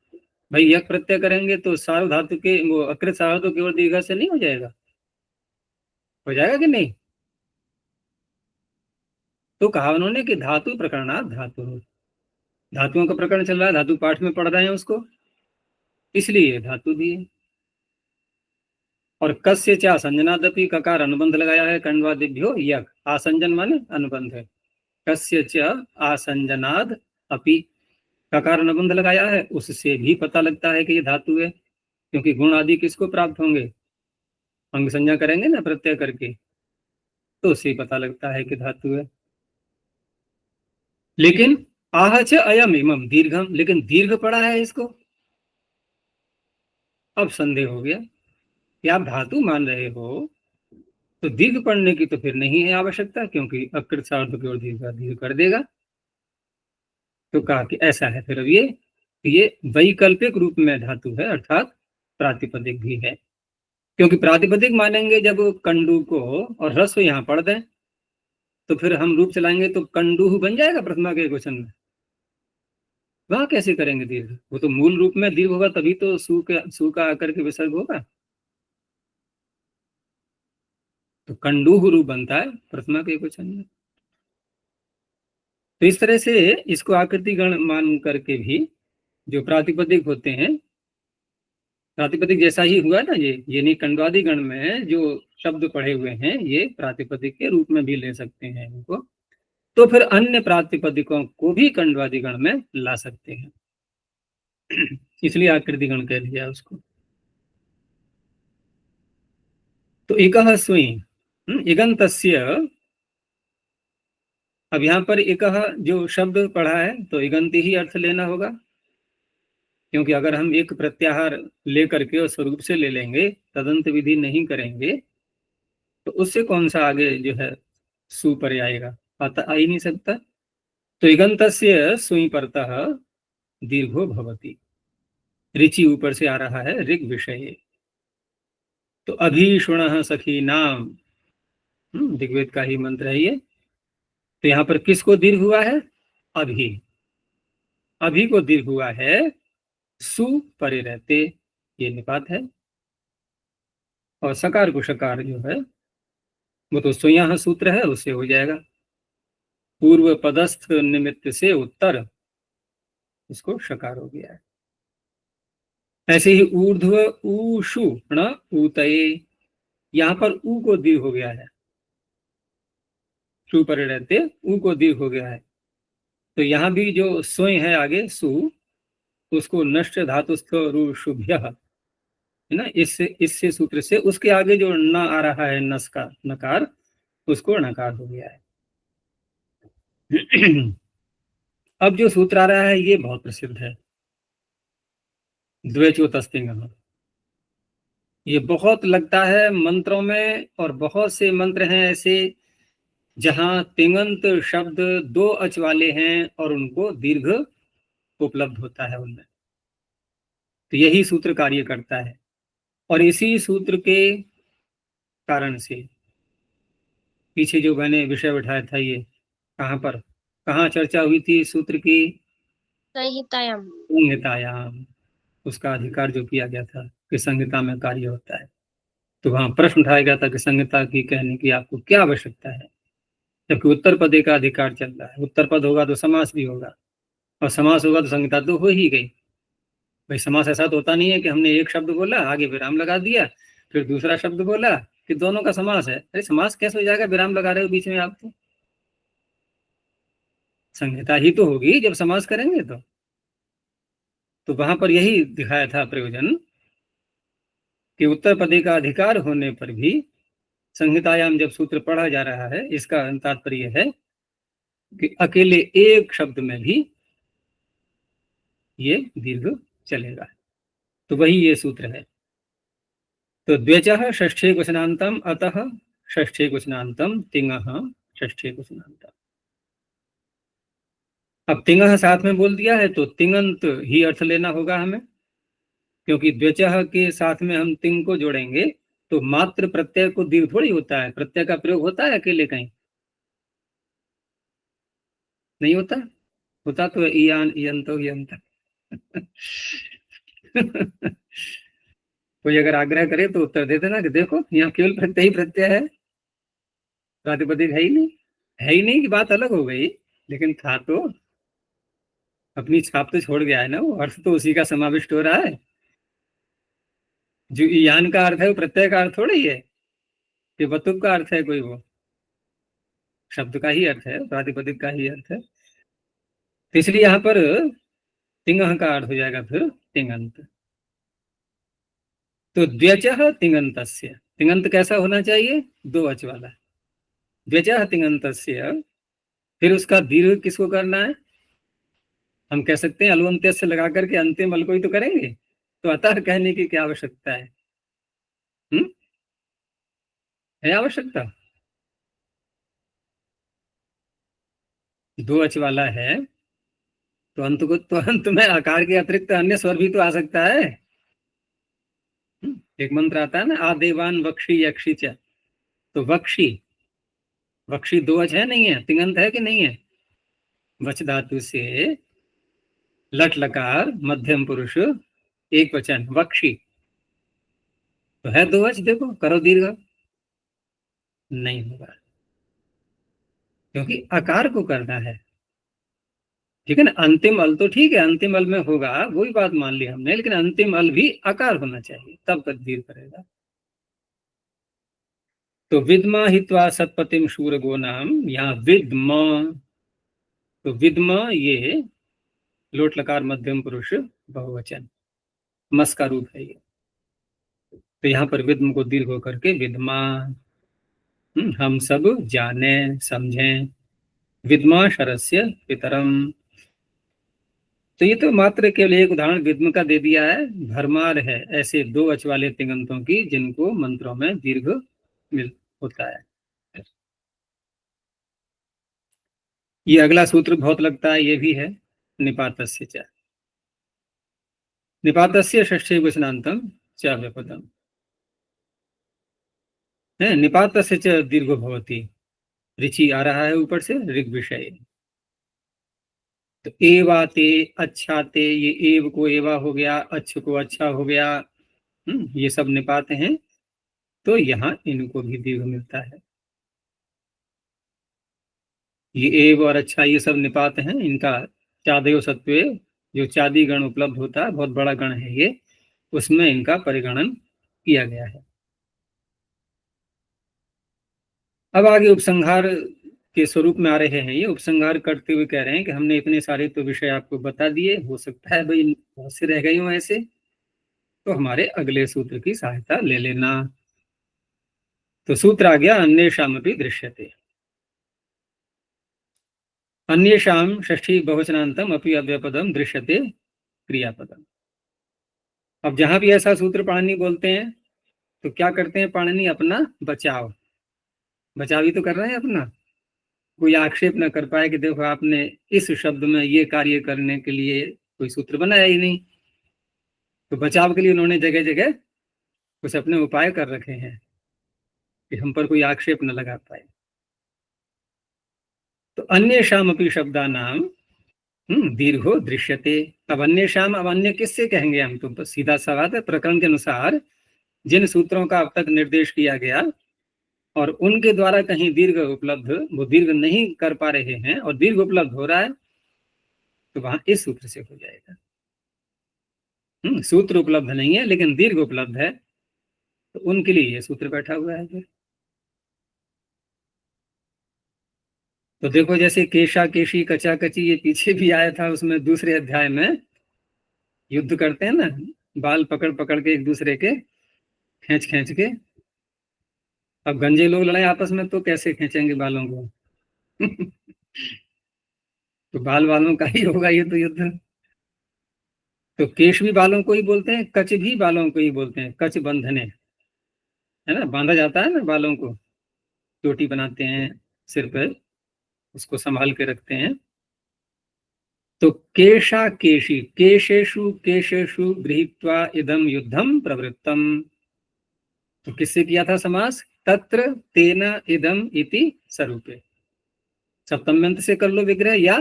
भाई यक प्रत्यय करेंगे तो सार्व धातु के वो अकृत सार्व तो केवल दीर्घ से नहीं हो जाएगा, हो जाएगा कि नहीं, तो कहा उन्होंने कि धातु प्रकरणात् धातु, धातुओं का प्रकरण चल रहा है, धातु पाठ में पढ़ रहे हैं उसको, इसलिए धातु दिए। और कस्य चा संजनादपि, ककार अनुबंध लगाया है, कंडवादिभ्यो यक, आसंजन माने अनुबंध है, कस्य च आसंजनाद अपि, ककार नबंध लगाया है उससे भी पता लगता है कि ये धातु है, क्योंकि गुण आदि किसको प्राप्त होंगे, अंग संज्ञा करेंगे ना प्रत्यय करके, तो उससे पता लगता है कि धातु है। लेकिन आह च अयम इमम दीर्घम, लेकिन दीर्घ पड़ा है इसको। अब संदेह हो गया कि आप धातु मान रहे हो तो दीर्घ पढ़ने की तो फिर नहीं है आवश्यकता, क्योंकि अकृत सार्ध की ओर दीर्घ कर देगा। तो कहा कि ऐसा है फिर अब ये वैकल्पिक रूप में धातु है, अर्थात प्रातिपदिक भी है। क्योंकि प्रातिपदिक मानेंगे जब कंडू को और ह्रस्व यहाँ पढ़ दें, तो फिर हम रूप चलाएंगे तो कंडूह बन जाएगा प्रथमा के क्वेश्चन में। वहां कैसे करेंगे दीर्घ, वो तो मूल रूप में दीर्घ होगा, तभी तो सु का आकर के विसर्ग होगा। तो कंडूह रूप बनता है प्रथमा के क्वेश्चन में। तो इस तरह से इसको आकृति गण मान करके भी जो प्रातिपदिक होते हैं, प्रातिपदिक जैसा ही हुआ ना ये नहीं, कंडवादी गण में जो शब्द पढ़े हुए हैं ये प्रातिपदिक के रूप में भी ले सकते हैं इनको, तो फिर अन्य प्रातिपदिकों को भी कंडवादी गण में ला सकते हैं। इसलिए आकृति गण कह दिया उसको। तो एकह स्वी इगंतस्य, अब यहाँ पर एकह जो शब्द पढ़ा है तो इगंत ही अर्थ लेना होगा, क्योंकि अगर हम एक प्रत्याहार लेकर के और स्वरूप से ले लेंगे, तदंत विधि नहीं करेंगे, तो उससे कौन सा आगे जो है सु पर आएगा, आ ही नहीं सकता। तो इगंतस्य सुई परतः दीर्घो भवति, ऋचि ऊपर से आ रहा है ऋग विषय। तो अभीषुण सखी नाम, ऋग्वेद का ही मंत्र है ये। तो यहाँ पर किसको दीर्घ हुआ है, अभी को दीर्घ हुआ है, सु परे रहते, ये निपात है। और सकार को शकार जो है वो तो स्वयं सूत्र है, उससे हो जाएगा। पूर्व पदस्थ निमित्त से उत्तर, इसको शकार हो गया है। ऐसे ही ऊर्ध्व ऊषु न ऊतये, यहाँ पर ऊ को दीर्घ हो गया है, सु परे रहते ऊ को दीर्घ हो गया है। तो यहाँ भी जो स्वयं है आगे सु, उसको नष्ट धातुस्थ रुषुभ्य है ना, इससे सूत्र से उसके आगे जो न आ रहा है नस का नकार, उसको नकार हो गया है। अब जो सूत्र आ रहा है ये बहुत प्रसिद्ध है, द्वेचोतस्तिंग। ये बहुत लगता है मंत्रों में, और बहुत से मंत्र हैं ऐसे जहां तिंगंत शब्द दो अच वाले हैं और उनको दीर्घ उपलब्ध होता है उनमें। तो यही सूत्र कार्य करता है, और इसी सूत्र के कारण से पीछे जो मैंने विषय उठाया था, ये कहाँ चर्चा हुई थी सूत्र की, संहितायाम, संहितायाम, उसका अधिकार जो किया गया था कि संहिता में कार्य होता है। तो वहां प्रश्न उठाया गया था कि संहिता की कहने की आपको क्या आवश्यकता है, जबकि उत्तर पदे का अधिकार चल रहा है। उत्तर पद होगा तो समास भी होगा, और समास होगा तो संहिता तो हो ही गई। भाई समास ऐसा तो होता नहीं है कि हमने एक शब्द बोला आगे विराम लगा दिया, फिर दूसरा शब्द बोला कि दोनों का समास है। अरे समास कैसे हो जाएगा, विराम लगा रहे हो बीच में आप, तो संहिता ही तो होगी जब समास करेंगे। तो वहां पर यही दिखाया था प्रयोजन कि उत्तर पदे का अधिकार होने पर भी संहितायाम जब सूत्र पढ़ा जा रहा है, इसका तात्पर्य है कि अकेले एक शब्द में भी ये दीर्घ चलेगा। तो वही ये सूत्र है। तो द्वेचः षष्ठे क्वचनान्तम अतः षष्ठे क्वचनान्तम तिङः षष्ठे क्वचनान्तम। अब तिङः साथ में बोल दिया है तो तिङंत ही अर्थ लेना होगा हमें, क्योंकि द्वेचः के साथ में हम तिंग को जोड़ेंगे तो मात्र प्रत्यय को दीर्घ थोड़ी होता है, प्रत्यय का प्रयोग होता है अकेले कहीं, नहीं होता। होता तो ईयान ईयंतो ईयंत। कोई अगर आग्रह करे तो उत्तर दे देना कि देखो यहाँ केवल प्रत्यय ही प्रत्यय है, प्रातिपदिक है ही नहीं। है ही नहीं की बात अलग हो गई, लेकिन था तो अपनी छाप तो छोड़ गया है ना, वो अर्थ तो उसी का समाविष्ट हो रहा है। जो ईयान का अर्थ है वो प्रत्यय का अर्थ थोड़ा ही है कि वतुक का अर्थ है कोई, वो शब्द का ही अर्थ है, प्रातिपदिक का ही अर्थ है। तो इसलिए यहाँ पर तिंगह का अर्थ हो जाएगा फिर तिंगंत। तो द्व्यचः तिंगंतस्य, तिंगंत कैसा होना चाहिए? दो अच वाला। द्व्यचः तिंगंतस्य, फिर उसका दीर्घ किसको करना है? हम कह सकते हैं अलवंत्य से लगा करके अंतिम अल को ही तो करेंगे, तो अतः कहने की क्या आवश्यकता है? है आवश्यकता? दो अच वाला है तो अंत को, तो अंत में आकार के अतिरिक्त अन्य स्वर भी तो आ सकता है। एक मंत्र आता है ना, आदेवान वक्षी यक्षी च, तो वक्षी, वक्षी दो अच है नहीं है? तिंगंत है कि नहीं है? वच धातु से लट लकार मध्यम पुरुष एक वचन वक्षी, तो है दो अच। देखो करो दीर्घ, नहीं होगा क्योंकि आकार को करना है। ठीक है ना, अंतिम अल तो ठीक है, अंतिम अल में होगा, वही बात मान ली हमने, लेकिन अंतिम अल भी आकार होना चाहिए, तब तक दीर्घ करेगा। तो विद्मा हित्वा सतपतिम शूरगो नाम, यहाँ विद्म, तो विद्म ये लोट लकार मध्यम पुरुष बहुवचन मस का रूप है ये, तो यहाँ पर विद्म को दीर्घ होकर के विद्मा, हम सब जाने समझें, विद्मा शरस्य पितरम। तो ये तो मात्र केवल एक उदाहरण विद्म का दे दिया है, भरमार है ऐसे दो अच वाले तिंगंतों की जिनको मंत्रों में दीर्घ मिल होता है। ये अगला सूत्र बहुत लगता है, ये भी है निपातस्य च, निपातस्य षष्ठी वचनांतम च व्यपदम है, निपातस्य च दीर्घो भवति, ऋचि आ रहा है ऊपर से ऋग विषय, तो एवाते अच्छा ते, ये एव को एवा हो गया, अच्छ को अच्छा हो गया, ये सब निपात हैं, तो यहाँ इनको भी दीर्घ मिलता है। ये एव और अच्छा ये सब निपात हैं, इनका चादयो सत्वे जो चादी गण उपलब्ध होता है, बहुत बड़ा गण है ये, उसमें इनका परिगणन किया गया है। अब आगे उपसंहार के स्वरूप में आ रहे हैं, ये उपसंहार करते हुए कह रहे हैं कि हमने इतने सारे तो विषय आपको बता दिए, हो सकता है भाई बहुत से रह गए हों ऐसे, तो हमारे अगले सूत्र की सहायता ले लेना। तो सूत्र आ गया अन्येषामपि दृश्यते, अन्येषाम षष्ठी बहुवचनांतम अपि अव्यपदम दृश्यते क्रियापदम। अब जहां भी ऐसा सूत्र पाणिनि बोलते हैं तो क्या करते हैं पाणिनि? अपना बचाव, बचाव ही तो कर रहे हैं अपना, कोई आक्षेप न कर पाए कि देखो आपने इस शब्द में ये कार्य करने के लिए कोई सूत्र बनाया ही नहीं, तो बचाव के लिए उन्होंने जगह जगह कुछ अपने उपाय कर रखे हैं कि हम पर कोई आक्षेप न लगा पाए। तो अन्येषाम अपि शब्दानाम दीर्घो दृश्यते। अब अन्येषाम, अब अन्य किससे कहेंगे हम? तो सीधा सवाल है, प्रकरण के अनुसार जिन सूत्रों का अब तक निर्देश किया गया और उनके द्वारा कहीं दीर्घ उपलब्ध, वो दीर्घ नहीं कर पा रहे हैं और दीर्घ उपलब्ध हो रहा है, तो वहां इस सूत्र से हो जाएगा। सूत्र उपलब्ध नहीं है लेकिन दीर्घ उपलब्ध है, तो उनके लिए ये सूत्र बैठा हुआ है। तो देखो जैसे केशा केशी कचा कची, ये पीछे भी आया था, उसमें दूसरे अध्याय में युद्ध करते हैं ना, बाल पकड़ पकड़ के एक दूसरे के खींच खींच के। अब गंजे लोग लड़ाई आपस में तो कैसे खींचेंगे बालों को? तो बाल वालों का ही होगा ये तो युद्ध। तो केश भी बालों को ही बोलते हैं, कच भी बालों को ही बोलते हैं, कच बंधने, है ना, बांधा जाता है ना बालों को, चोटी बनाते हैं सिर पर, उसको संभाल के रखते हैं। तो केशा केशी, केशेषु केशेषु गृहीत्वा इदम युद्धम प्रवृत्तम, तो किससे किया था समास? तत्र तेन इदम इति स्वरूपे। सप्तम्यंत से कर लो विग्रह या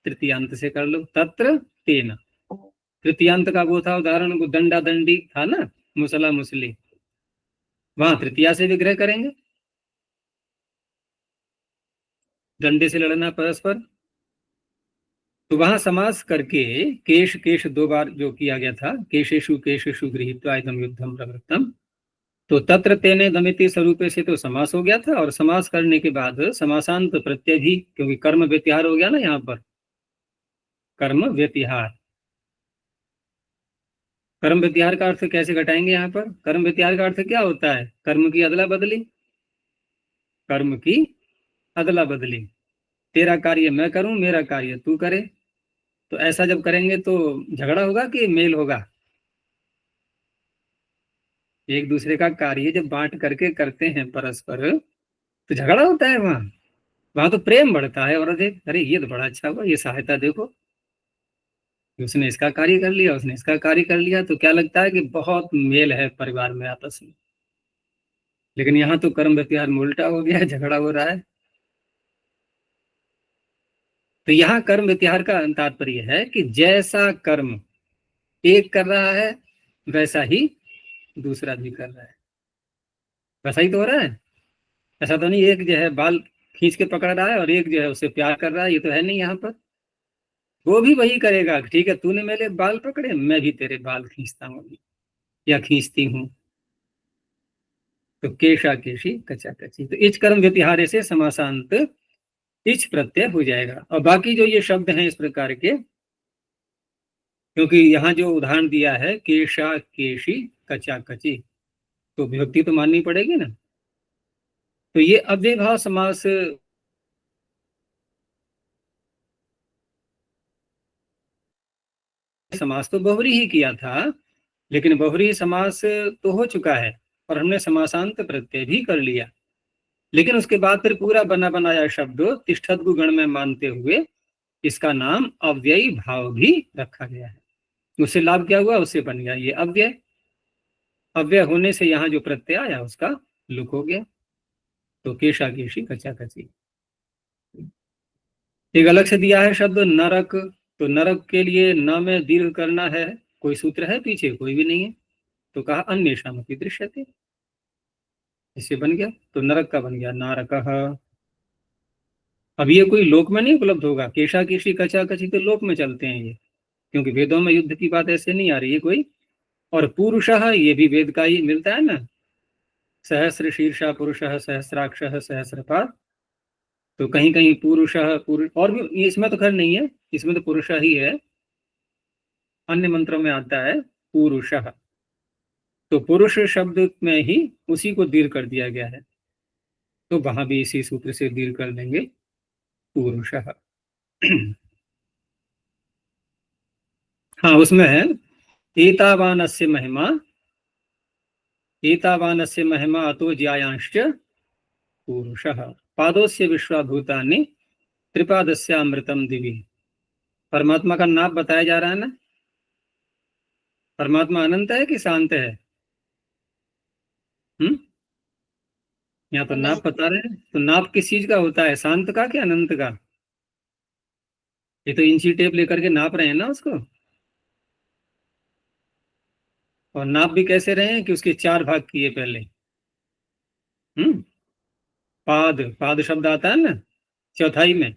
तृतीयांत से कर लो। तत्र तेन, तृतीयांत का वो था उदाहरण, को दंडा दंडी था ना, मुसला मुसली, वहां तृतीया से विग्रह करेंगे, डंडे से लड़ना परस्पर, तो वहां समास करके केश केश दो बार जो किया गया था, केशेषु केशेषु गृहीत्वा इदम युद्धम प्रवृत्तम, तो तत्र तेने दमिति स्वरूपे से तो समास हो गया था, और समास करने के बाद समासांत प्रत्यय भी, क्योंकि कर्म व्यतिहार हो गया ना, यहाँ पर कर्म व्यतिहार, कर्म व्यतिहार का अर्थ कैसे घटाएंगे यहाँ पर? कर्म व्यतिहार का अर्थ क्या होता है? कर्म की अदला बदली, कर्म की अदला बदली। तेरा कार्य मैं करूं, मेरा कार्य तू करे। तो ऐसा जब करेंगे तो झगड़ा होगा कि मेल होगा? एक दूसरे का कार्य जब बांट करके करते हैं परस्पर, तो झगड़ा होता है वहां? वहां तो प्रेम बढ़ता है और अधिक, अरे ये तो बड़ा अच्छा हुआ, ये सहायता देखो, उसने इसका कार्य कर लिया, उसने इसका कार्य कर लिया, तो क्या लगता है कि बहुत मेल है परिवार में आपस में। लेकिन यहाँ तो कर्म व्यतिहार में उल्टा हो गया है, झगड़ा हो रहा है। तो यहाँ कर्म व्यतिहार का तात्पर्य है कि जैसा कर्म एक कर रहा है वैसा ही दूसरा भी कर रहा है। वैसा ही तो हो रहा है। ऐसा तो नहीं एक जो है बाल खींच के पकड़ रहा है और एक जो है उससे प्यार कर रहा है, ये तो है नहीं यहाँ पर। वो भी वही करेगा, ठीक है तूने मेरे बाल पकड़े, मैं भी तेरे बाल खींचता हूँ या खींचती हूँ। तो केशा केशी कचा कची, तो इच कर्म व्यतिहारे से समासांत इच प्रत्यय हो जाएगा। और बाकी जो ये शब्द हैं इस प्रकार के, क्योंकि यहाँ जो उदाहरण दिया है केशा केशी कचा कची, तो विभक्ति तो माननी पड़ेगी ना। तो ये अव्ययभाव समास समास तो बहुरी ही किया था, लेकिन बहुरी समास तो हो चुका है और हमने समासांत प्रत्यय भी कर लिया। लेकिन उसके बाद फिर पूरा बना बनाया शब्द तिष्ठत को गण में मानते हुए इसका नाम अव्ययी भाव भी रखा गया है। उससे लाभ क्या हुआ? उससे बन गया ये अव्यय। अव्यय होने से यहाँ जो प्रत्यय आया उसका लुक हो गया। तो केशा केशी कचा कची। एक अलग से दिया है शब्द नरक, तो नरक के लिए न में दीर्घ करना है, कोई सूत्र है पीछे? कोई भी नहीं है। तो कहा अन्य शामपी दृश्यते, इससे बन गया। तो नरक का बन गया नारकः। अब ये कोई लोक में नहीं उपलब्ध होगा, केशा केशी कचा कची तो लोक में चलते हैं ये, क्योंकि वेदों में युद्ध की बात ऐसे नहीं आ रही है कोई। और पुरुषः ये भी वेद का ही मिलता है ना, सहस्र शीर्षा पुरुषः सहस्राक्षः सहस्रपाद। तो कहीं कहीं पुरुषः पुरुष, और भी इसमें तो खैर नहीं है, इसमें तो पुरुष ही है, अन्य मंत्रों में आता है पुरुषः। तो पुरुष शब्द में ही उसी को दीर्घ कर दिया गया है, तो वहां भी इसी सूत्र से दीर्घ कर देंगे पुरुषः। हाँ उसमें है एतावानस्य महिमा, एतावानस्य महिमा अतो ज्यायांश्च पुरुषः पादोस्य विश्वाभूतानि त्रिपादस्यामृतम दिवि। परमात्मा का नाप बताया जा रहा है ना। परमात्मा अनंत है कि शांत है? यहाँ तो नाप बता रहे हैं। तो नाप किस चीज का होता है, शांत का कि अनंत का? ये तो इंची टेप लेकर के नाप रहे हैं ना उसको। और नाप भी कैसे रहे हैं कि उसके 4 भाग किए पहले। पाद, पाद शब्द आता है ना चौथाई में,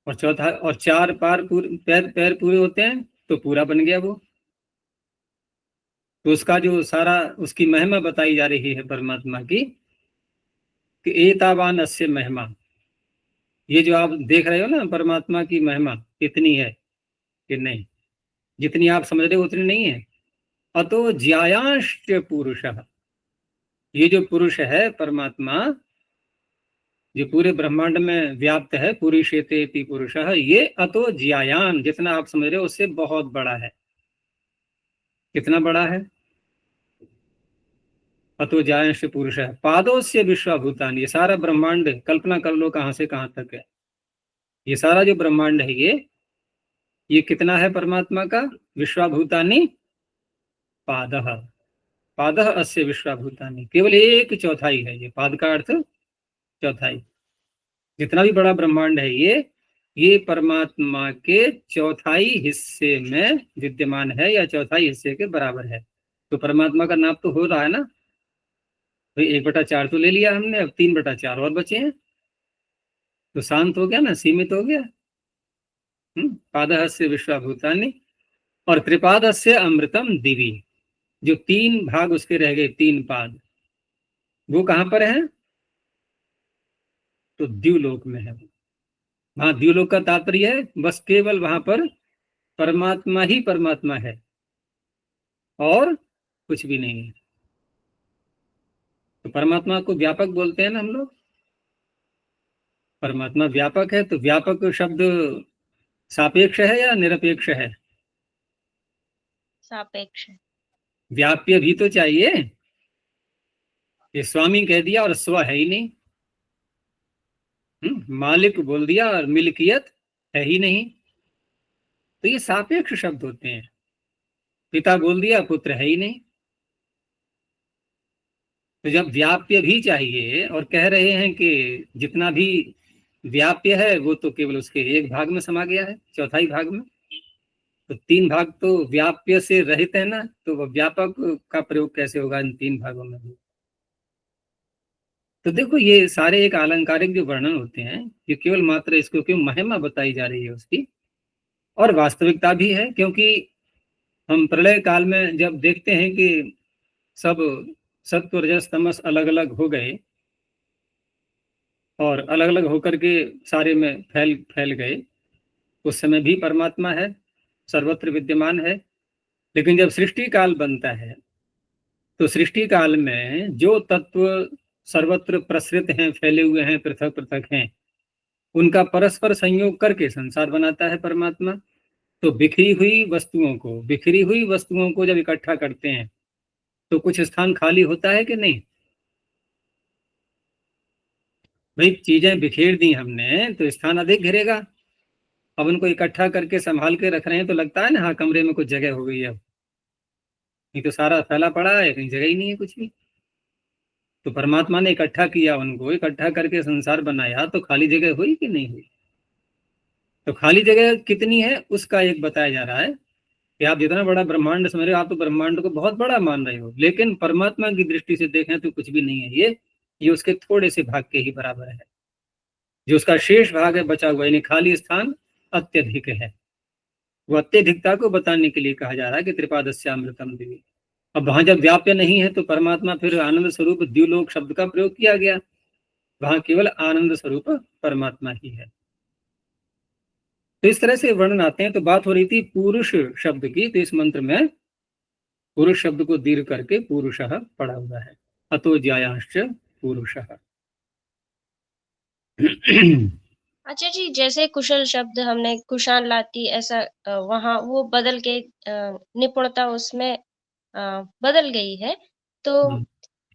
और चौथा और 4 पार पूरे पैर पैर पूरे होते हैं तो पूरा बन गया वो। तो उसका जो सारा उसकी महिमा बताई जा रही है परमात्मा की कि एतावान अस्य महिमा। ये जो आप देख रहे हो ना परमात्मा की महिमा कितनी है कि नहीं, जितनी आप समझ रहे हो उतनी नहीं है। अतो ज्यायांश पुरुषः, ये जो पुरुष है परमात्मा जो पूरे ब्रह्मांड में व्याप्त है, पूरी क्षेत्रेति पुरुषः, ये अतो ज्यायान जितना आप समझ रहे हो उससे बहुत बड़ा है। कितना बड़ा है? अतो ज्यायांश पुरुषः पादोस्य विश्वभूतान, ये सारा ब्रह्मांड कल्पना कर लो कहां से कहां तक है। ये सारा जो ब्रह्मांड है ये कितना है परमात्मा का? विश्वभूतानि पादः, पादः अस्य विश्वभूतानि, केवल 1/4 है ये। पाद का अर्थ चौथाई। जितना भी बड़ा ब्रह्मांड है ये परमात्मा के चौथाई हिस्से में विद्यमान है या चौथाई हिस्से के बराबर है। तो परमात्मा का नाप तो हो रहा है ना भाई। 1/4 तो ले लिया हमने, अब 3/4 और बचे हैं, तो शांत हो गया ना, सीमित हो गया। पादः से विश्वभूतानि और त्रिपादस्य अमृतम दिवि, जो 3 भाग उसके रह गए, 3 पाद, वो कहां पर है? तो द्युलोक में है। वहां द्युलोक का तात्पर्य है बस केवल वहां पर परमात्मा ही परमात्मा है, और कुछ भी नहीं है। तो परमात्मा को व्यापक बोलते हैं ना हम लोग। परमात्मा व्यापक है, तो व्यापक शब्द सापेक्ष है या निरपेक्ष है? सापेक्ष है। व्याप्य भी तो चाहिए। ये स्वामी कह दिया और स्व है ही नहीं। मालिक बोल दिया और मिल्कियत है ही नहीं। तो ये सापेक्ष शब्द होते हैं। पिता बोल दिया, पुत्र है ही नहीं। तो जब व्याप्य भी चाहिए और कह रहे हैं कि जितना भी व्याप्य है वो तो केवल उसके एक भाग में समा गया है, चौथाई भाग में। तो 3 भाग तो व्याप्य से रहित है ना, तो वह व्यापक का प्रयोग कैसे होगा इन 3 भागों में भी? तो देखो, ये सारे एक अलंकारिक जो वर्णन होते हैं, ये केवल मात्र इसको क्यों महिमा बताई जा रही है उसकी, और वास्तविकता भी है। क्योंकि हम प्रलय काल में जब देखते हैं कि सब सत्व रजस तमस अलग अलग हो गए और अलग अलग होकर के सारे में फैल फैल गए, उस समय भी परमात्मा है, सर्वत्र विद्यमान है। लेकिन जब सृष्टि काल बनता है, तो सृष्टि काल में जो तत्व सर्वत्र प्रसृत हैं, फैले हुए हैं, पृथक पृथक हैं, उनका परस्पर संयोग करके संसार बनाता है परमात्मा। तो बिखरी हुई वस्तुओं को जब इकट्ठा करते हैं, तो कुछ स्थान खाली होता है कि नहीं? भाई, चीजें बिखेर दी हमने तो स्थान अधिक घेरेगा। अब उनको इकट्ठा करके संभाल के रख रहे हैं तो लगता है ना, हाँ कमरे में कुछ जगह हो गई है। अब नहीं तो सारा फैला पड़ा है, कहीं जगह ही नहीं है कुछ भी। तो परमात्मा ने इकट्ठा किया, उनको इकट्ठा करके संसार बनाया, तो खाली जगह हुई कि नहीं हुई? तो खाली जगह कितनी है उसका एक बताया जा रहा है कि आप जितना बड़ा ब्रह्मांड समझ रहे हो, आप तो ब्रह्मांड को बहुत बड़ा मान रहे हो, लेकिन परमात्मा की दृष्टि से देखें तो कुछ भी नहीं है। ये उसके थोड़े से भाग के ही बराबर है। जो उसका शेष भाग है बचा हुआ, यानी खाली स्थान अत्यधिक है। वो अत्यधिकता को बताने के लिए कहा जा रहा है कि त्रिपादस्यामृतम दिव्य। अब वहां जब व्याप्य नहीं है तो परमात्मा, फिर आनंद स्वरूप द्युलोक शब्द का प्रयोग किया गया। वहां केवल आनंद स्वरूप परमात्मा ही है। तो इस तरह से वर्णन आते हैं। तो बात हो रही थी पुरुष शब्द की, तो इस मंत्र में पुरुष शब्द को दीर्घ करके पुरुषः पड़ा हुआ है। अतो ज्यायांश्च पुरुषः। अच्छा जी, जैसे कुशल शब्द हमने कुशान लाती, ऐसा वहाँ वो बदल के निपुणता उसमें बदल गई है। तो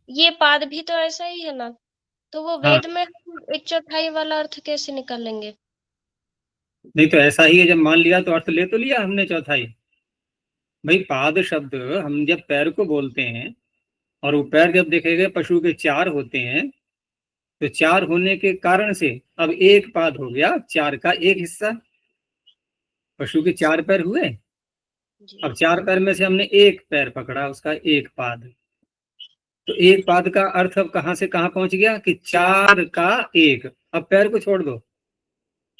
ये पाद भी तो ऐसा ही है ना, तो वो हाँ, वेद में हम 1/4 वाला अर्थ कैसे निकालेंगे? नहीं तो ऐसा ही है। जब मान लिया तो अर्थ ले तो लिया हमने चौथाई। भाई, पाद शब्द हम जब पैर को बोलते हैं, और वो पैर जब देखेंगे पशु के 4 होते हैं, तो 4 होने के कारण से अब एक पाद हो गया, 4 का एक हिस्सा। पशु के 4 पैर हुए, जी। अब 4 पैर में से हमने एक पैर पकड़ा, उसका एक पाद। तो एक पाद का अर्थ अब कहां से कहां पहुंच गया कि 4 का एक। अब पैर को छोड़ दो,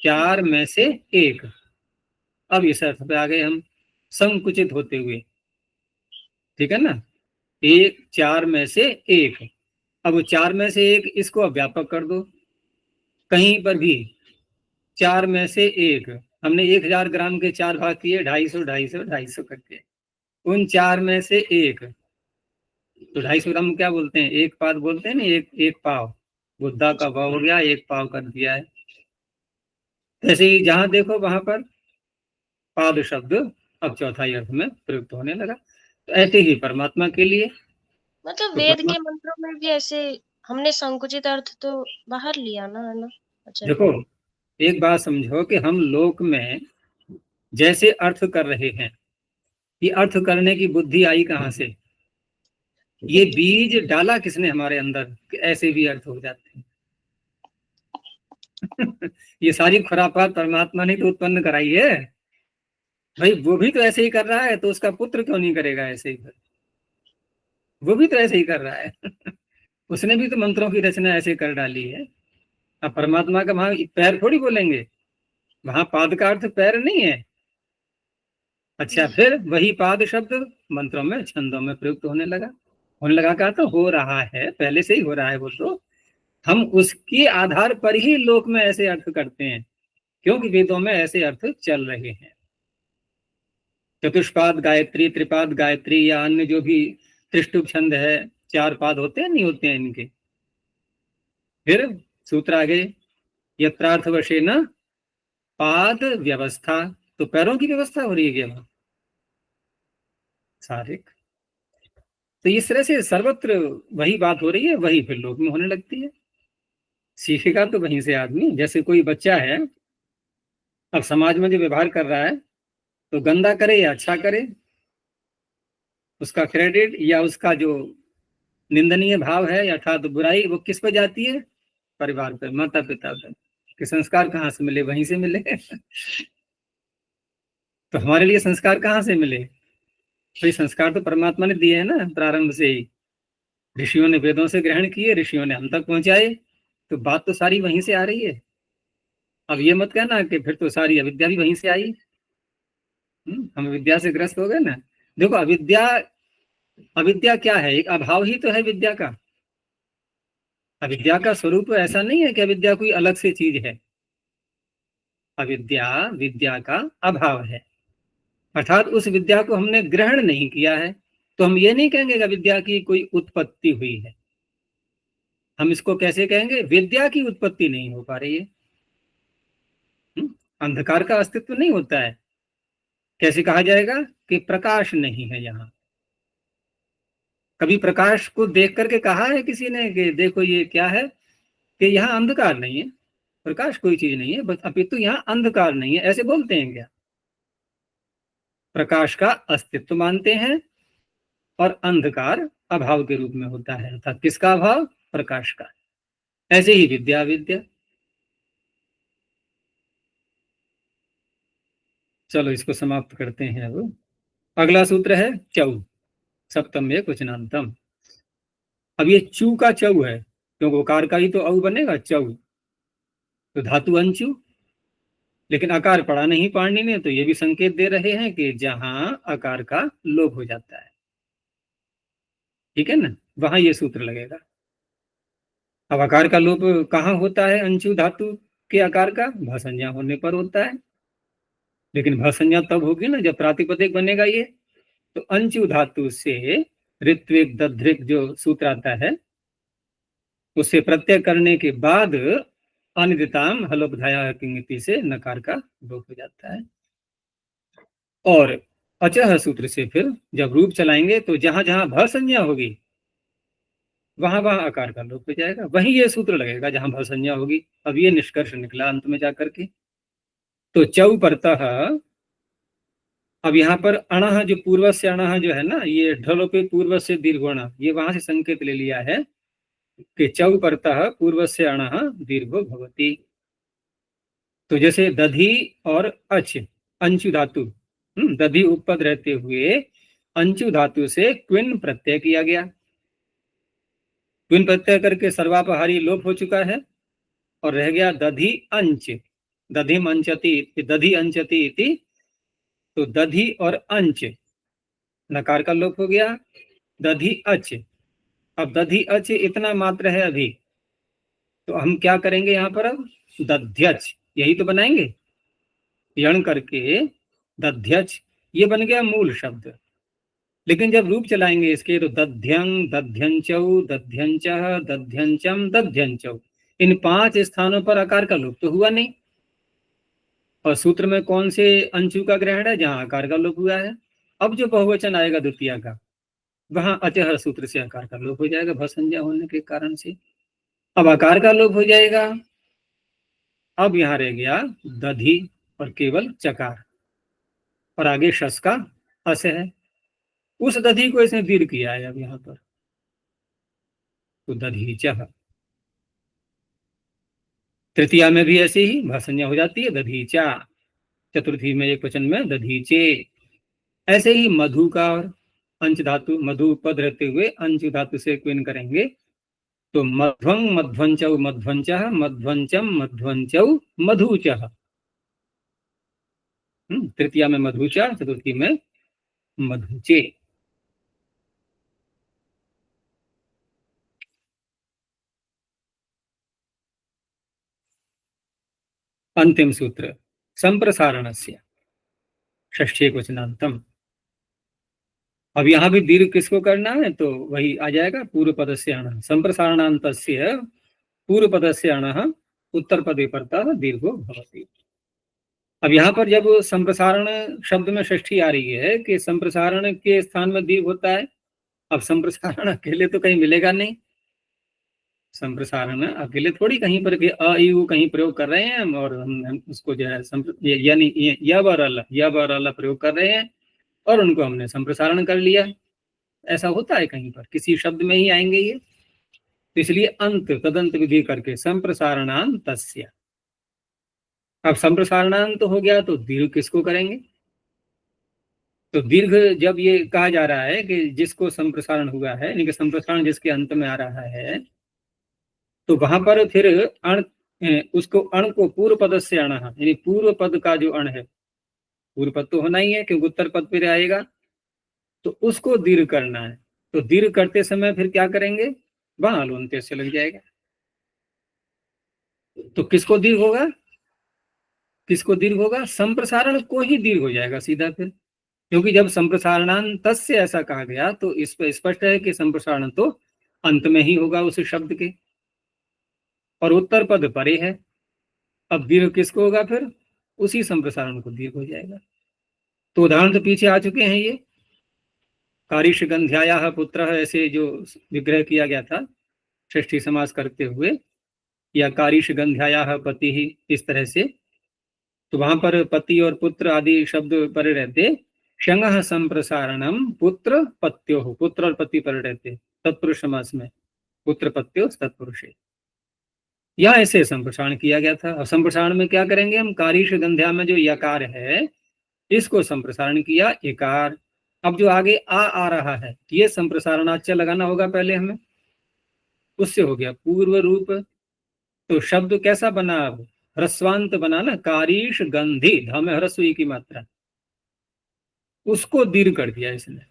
4 में से एक। अब इस अर्थ पे आ गए हम, संकुचित होते हुए। ठीक है ना? एक 4 में से एक। अब वो 4 में से एक, इसको अब व्यापक कर दो। कहीं पर भी 4 में से एक, हमने 1000 ग्राम के 4 भाग किए, 250 250 250 करके। उन 4 में से एक, तो 250 ग्राम क्या बोलते हैं? एक पाद बोलते हैं ना, एक एक पाव। बुद्धा का भाव हो गया, एक पाव कर दिया है। ऐसे ही जहां देखो वहां पर पाद शब्द अब चौथाई अर्थ में प्रयुक्त होने लगा। तो ऐसे ही परमात्मा के लिए। मतलब तो वेद के मंत्रों में भी ऐसे हमने संकुचित अर्थ तो बाहर लिया ना, है ना? अच्छा। देखो, एक बात समझो कि हम लोक में जैसे अर्थ कर रहे हैं, ये अर्थ करने की बुद्धि आई कहाँ से? ये बीज डाला किसने हमारे अंदर कि ऐसे भी अर्थ हो जाते हैं? ये सारी खुरापात परमात्मा ने तो उत्पन्न कराई है। भाई, वो भी तो ऐसे ही कर रहा है, तो उसका पुत्र क्यों नहीं करेगा ऐसे ही? फिर वो भी तो ऐसे ही कर रहा है। उसने भी तो मंत्रों की रचना ऐसे कर डाली है। अब परमात्मा का वहां पैर थोड़ी बोलेंगे, वहां पाद का अर्थ पैर नहीं है। अच्छा, फिर वही पाद शब्द मंत्रों में, छंदों में प्रयुक्त होने लगा का तो हो रहा है, पहले से ही हो रहा है। वो तो हम उसके आधार पर ही लोक में ऐसे अर्थ करते हैं, क्योंकि वेदों में ऐसे अर्थ चल रहे हैं। चतुष्पाद गायत्री, त्रिपाद गायत्री या अन्य जो भी त्रिष्टुप छंद है, 4 पाद होते हैं नहीं होते हैं इनके। फिर सूत्र आगे, यत्रार्थवशे न पाद व्यवस्था, तो पैरों की व्यवस्था हो रही है क्या? सारिक। तो इस तरह से सर्वत्र वही बात हो रही है, वही फिर लोक में होने लगती है। सीखेगा तो वहीं से आदमी। जैसे कोई बच्चा है, अब समाज में जो व्यवहार कर रहा है, तो गंदा करे या अच्छा करे, उसका क्रेडिट या उसका जो निंदनीय भाव है अर्थात तो बुराई, वो किस पर जाती है? परिवार पर, माता पिता पर। कि संस्कार कहाँ से मिले? वहीं से मिले। तो हमारे लिए संस्कार कहाँ से मिले? भाई संस्कार तो परमात्मा ने दिए है ना, प्रारंभ से ही। ऋषियों ने वेदों से ग्रहण किए, ऋषियों ने हम तक पहुंचाए, तो बात तो सारी वहीं से आ रही है। अब ये मत कहना कि फिर तो सारी अविद्या भी वहीं से आई। हम विद्या से ग्रस्त हो गए ना। देखो अविद्या, अविद्या क्या है? एक अभाव ही तो है विद्या का। अविद्या का स्वरूप ऐसा नहीं है कि अविद्या कोई अलग से चीज है। अविद्या विद्या का अभाव है, अर्थात उस विद्या को हमने ग्रहण नहीं किया है। तो हम ये नहीं कहेंगे कि विद्या की कोई उत्पत्ति हुई है। हम इसको कैसे कहेंगे? विद्या की उत्पत्ति नहीं हो पा रही है। अंधकार का अस्तित्व नहीं होता है। कैसे कहा जाएगा कि प्रकाश नहीं है यहाँ? कभी प्रकाश को देख करके कहा है किसी ने कि देखो ये क्या है? कि यहाँ अंधकार नहीं है, प्रकाश कोई चीज नहीं है, बस अपितु यहाँ अंधकार नहीं है, ऐसे बोलते हैं क्या? प्रकाश का अस्तित्व मानते हैं और अंधकार अभाव के रूप में होता है, अर्थात किसका अभाव? प्रकाश का। ऐसे ही विद्या विद्या। चलो इसको समाप्त करते हैं। अब अगला सूत्र है चौ, सप्तम एक वचनांतम। अब ये चू का चौ है, क्योंकि कार का ही तो औ बनेगा, चौ। तो धातु अंचु, लेकिन आकार पढ़ा नहीं पाणिनि ने, तो ये भी संकेत दे रहे हैं कि जहां आकार का लोप हो जाता है, ठीक है ना, वहां ये सूत्र लगेगा। अब आकार का लोप कहाँ होता है? अंशु धातु के आकार का भाषंज्ञा होने पर होता है। लेकिन भाषंज्ञा तब होगी ना जब प्रातिपदिक बनेगा ये। तो अंशु धातु से ऋत्विक दध्रिक जो सूत्र आता है, उसे प्रत्यय करने के बाद अनिदिताम हलोपधाया किंगति से नकार का लोप हो जाता है। और अचह सूत्र से फिर जब रूप चलाएंगे तो जहां जहां भ संज्ञा होगी वहां वहां आकार का लोप हो जाएगा, वहीं ये सूत्र लगेगा जहां भ संज्ञा होगी। अब ये निष्कर्ष निकला अंत में जाकर के। तो चौ परतः, अब यहाँ पर अणः जो पूर्व से अणः जो है ना, ये ढलो पे पूर्व से दीर्घोण, ये वहां से संकेत ले लिया है कि चौ परतः पूर्व से अणः दीर्घो भवति। तो जैसे दधि और अच, अंशु धातु, दधि उपपद रहते हुए अंशु धातु से क्विन प्रत्यय किया गया। क्विन प्रत्यय करके सर्वापहारी लोप हो चुका है और रह गया दधि अंच, दधिम अंचति, दधि अंचति इति। तो दधि और अंच, नकार का लोप हो गया, दधि अच। अब दधि अच इतना मात्र है अभी, तो हम क्या करेंगे यहाँ पर? अब दध्यच, यही तो बनाएंगे, यण करके दध्यच, ये बन गया मूल शब्द। लेकिन जब रूप चलाएंगे इसके तो दध्यं, दध्यंचौ, दध्यंचः, दध्यंचम, दध्यंचौ, इन 5 स्थानों पर आकार का लोप तो हुआ नहीं। और सूत्र में कौन से अंशु का ग्रहण है? जहां आकार का लोप हुआ है। अब जो बहुवचन आएगा द्वितीय का, वहां अचह सूत्र से आकार का लोप हो जाएगा भसंज्ञा होने के कारण से। अब आकार का लोप हो जाएगा। अब यहाँ रह गया दधि और केवल चकार, और आगे शस का अस है। उस दधि को इसने दीर्घ किया है अब यहाँ पर, तो दधीचः। तृतीया में भी ऐसे ही भाषण्या हो जाती है, दधीचा। चतुर्थी में एक वचन में दधीचे। ऐसे ही मधु का और अंश धातु, मधु पद रहते हुए अंश धातु से क्विन करेंगे तो मध्वं मध्वंचौ मध्वंचः, मध्वंचम मध्वंचौ मधुचः। तृतीया में मधुचा, चतुर्थी में मधुचे। अंतिम सूत्र संप्रसारणस्य षष्ठी वचनांतम। अब यहाँ भी दीर्घ किसको करना है, तो वही आ जाएगा पूर्व पदस्य अण संप्रसारणान्तस्य पूर्व पदस्य अण उत्तर पदे परतः दीर्घो भवति। अब यहाँ पर जब संप्रसारण शब्द में षष्ठी आ रही है कि संप्रसारण के स्थान में दीर्घ होता है, अब संप्रसारण अकेले तो कहीं मिलेगा नहीं, संप्रसारण अकेले थोड़ी कहीं पर के अ ई उ कहीं प्रयोग कर रहे हैं हम, और हम उसको जो है यानी य ब र ल प्रयोग कर रहे हैं और उनको हमने संप्रसारण कर लिया। ऐसा होता है कहीं पर, किसी शब्द में ही आएंगे ये, तो इसलिए अंत तदंत विधि करके संप्रसारणान्तस्य। अब संप्रसारणांत हो गया तो दीर्घ किसको करेंगे, तो दीर्घ जब ये कहा जा रहा है कि जिसको संप्रसारण हुआ है, यानी कि संप्रसारण जिसके अंत में आ रहा है, तो वहां पर फिर अण उसको अण को पूर्व पद से अण, यानी पूर्व पद का जो अण है, पूर्व पद तो होना ही है क्योंकि उत्तर पद फिर आएगा, तो उसको दीर्घ करना है। तो दीर्घ करते समय फिर क्या करेंगे, वहां लोन्ते से लग जाएगा। तो किसको दीर्घ होगा, किसको दीर्घ होगा, संप्रसारण को ही दीर्घ हो जाएगा सीधा फिर, क्योंकि जब संप्रसारणांत से ऐसा कहा गया तो इस पर स्पष्ट है कि संप्रसारण तो अंत में ही होगा उस शब्द के, और उत्तर पद परे है। अब दीर्घ किसको होगा फिर, उसी संप्रसारण को दीर्घ हो जाएगा। तो उदाहरण तो पीछे आ चुके हैं ये, कारिश गंध्याया पुत्र, ऐसे जो विग्रह किया गया था षष्ठी समास करते हुए, या कारिश गंध्याया पति ही, इस तरह से, तो वहां पर पति और पुत्र आदि शब्द परे रहते, शंगः संप्रसारणम पुत्र पत्यो, पुत्र और पति परे रहते तत्पुरुष समास में, पुत्र पत्यो तत्पुरुषे। यह ऐसे संप्रसारण किया गया था। और संप्रसारण में क्या करेंगे हम, कारिश गंध्या में जो यकार है इसको संप्रसारण किया एकार। अब जो आगे आ रहा है ये संप्रसारणाच्य लगाना होगा पहले हमें, उससे हो गया पूर्व रूप। तो शब्द कैसा बना, अब ह्रस्वांत बना ना, कारिश गंधी, ध में ह्रस्व ई की मात्रा, उसको दीर्घ कर दिया इसने।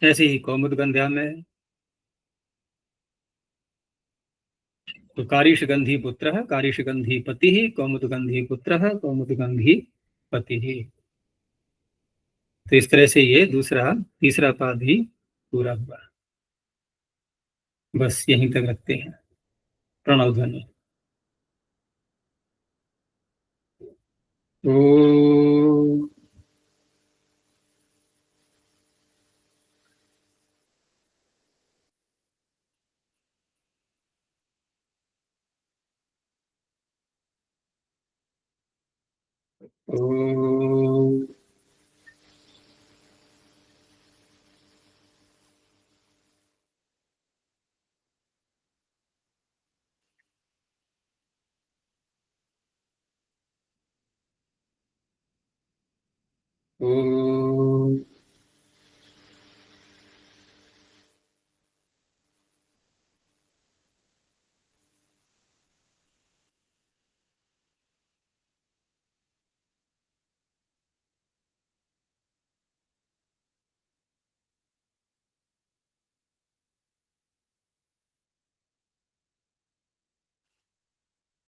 ऐसे ही कौमुद गंध्या में, तो कारिश गंधी पुत्र है, कारिश गंधी पति ही, कौमुद गंधी पुत्र है, कौमुद गंधी पति ही। तो इस तरह से ये दूसरा तीसरा पाद ही पूरा हुआ। बस यहीं तक रखते हैं। प्रणव ध्वनि। ओ ओ ओ